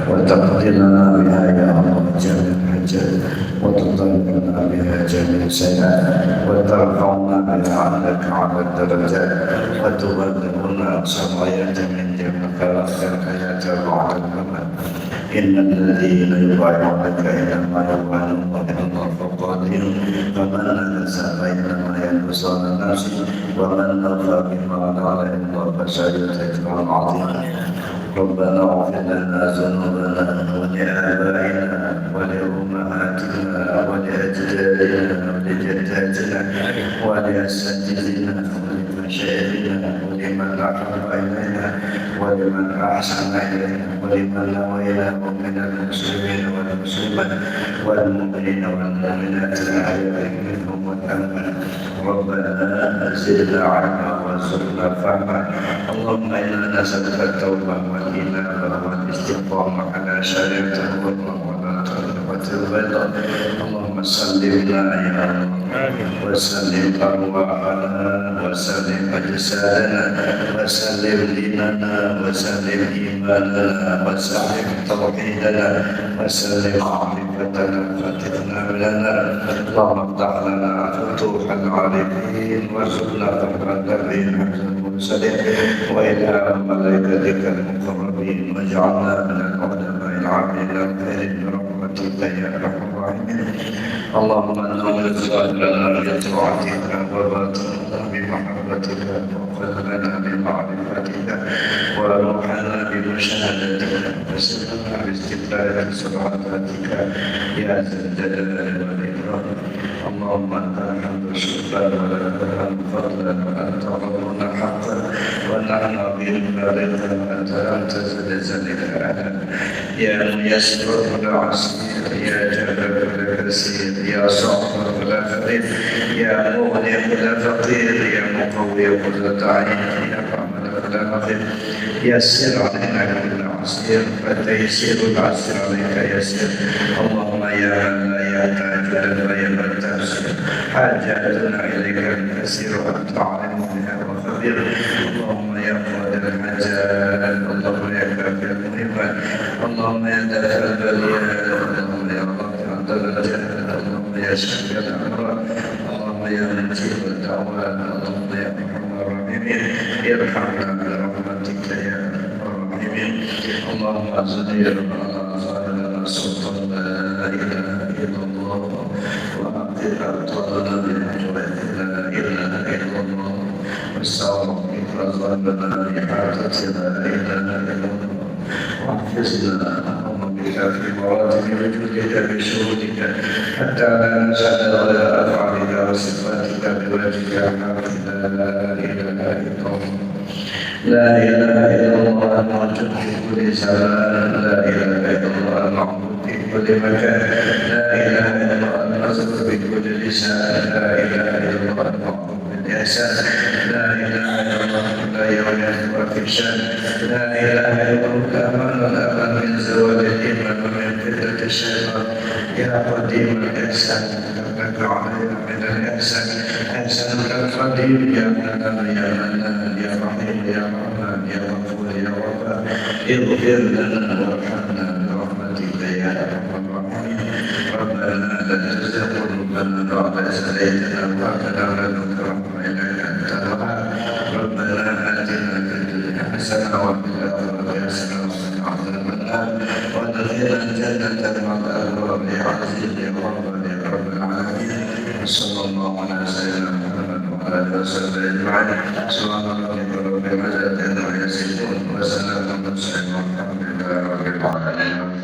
[SPEAKER 3] wa taqdina biha ya Allah jami'al hajat wa tudallina biha jami'al sayyi'at wa tarfa'una biha 'alaka 'ala darajat wa tuballighuna samayata min jannaka al-hayata ba'da al-mamat. Innal ladzina yubayyi'unaka innama yubayyi'una Allah faqadir faman nakasa innama yankusu 'ala nafsi wa man awfa bima 'ala Allah فسيجزى عظيما. ربنا اغفر لنا ذنوبنا ولآبائنا ولأمهاتنا ولأجدادنا ولجداتنا ولأساتذتنا ولمشايخنا ولمن أحب إلينا ولمن أحسن إلينا ولمن نويناه من المسلمين والمسلمات والمؤمنين والمؤمنات الأحياء منهم والأموات. ربنا زدنا علما وارزقنا فهما. اللهم إنا نسألك التوبة والإنابة والاستقامة على شريعة والمعاملات والبيضاء. اللهم سلمنا يا رب وسلم أرواحنا وسلم أجسادنا وسلم ديننا وسلم إيماننا وسلم توحيدنا وسلم معرفتنا فتحنا لنا. اللهم افتح لنا فتوح العارفين وارزقنا فهم النبيين حفظ المرسلين وإلى ملائكتك المقربين واجعلنا من العلماء العاملين الخير برحمتك يا أرحم الراحمين. اللهم نور صدرنا بطاعتك وباطننا بمحبتك وقلبنا بمعرفتك وروحنا بمشاهدتك وسرنا باستقبال صلواتك يا ذا الجلال والإكرام. اللهم انت الحمد شكرا ولك الحمد فضلا وانت ربنا حقا ونحن بذلك وانت لم تزل ذلك يا ميسر كل عسير يا جابر كل كثير يا صاحب كل فقير يا مغني كل فقير يا مقوي كل ضعيف يا رحمن كل مغير يسر علينا كل عسير فتيسير العسير عليك يسير. اللهم يا من لا يحتاج لنا يا من تفسير حاجاتنا اليك الكثير وانت عالم بها وخبير. اللهم يا قادر المجال اللهم يا كافي المهمات اللهم يا دافع البليات اللهم يا رافع الدرجات اللهم يا شافي الامراض اللهم يا مجيب الدعوات اللهم يا ارحم الراحمين ارحمنا برحمتك يا ارحم الراحمين. اللهم زدنا على سلطان لا اله الا الله وأعطنا أبطالنا بنجوة لا إله إلا الله واستغفرك ظلمنا بحاجة لا إله إلا الله واحفظنا اللهم بك في مراتب وجودك بشهودك حتى لا نجعل غير أفعالك وصفاتك بوجهك حق لا إله إلا الله. لا إله إلا الله الموجود في كل زمان، لا إله إلا الله المعبود في كل مكان، لا إله إلا الله المذكور في كل لسان، لا إله إلا الله المعبود بالإحسان، لا إله إلا الله كل يوم وفي شان، لا إله إلا الله الأمان والأمان من زوال الإيمان ومن فتنة الشيطان، يا قديم الإحسان كفك علينا من الإحسان، إحسانك القديم يا منان يا منان يا رحيم يا رحمن يا غفور يا وفاء، اغفر لنا وارحمنا برحمتك يا أرحم الراحمين. ربنا لا تزغ قلوبنا بعد إذ هديتنا وهب لنا من لدنك رحمة إنك أنت الوهاب. ربنا آتنا في الدنيا حسنة وفي الآخرة حسنة وقنا عذاب النار وادخلنا الجنة مع الأبرار يا عزيز يا غفار يا رب العالمين. صلى الله على سيدنا محمد وعلى آله وصحبه أجمعين. سبحان ربك رب العزة عما يصفون وسلام على المرسلين والحمد لله رب العالمين.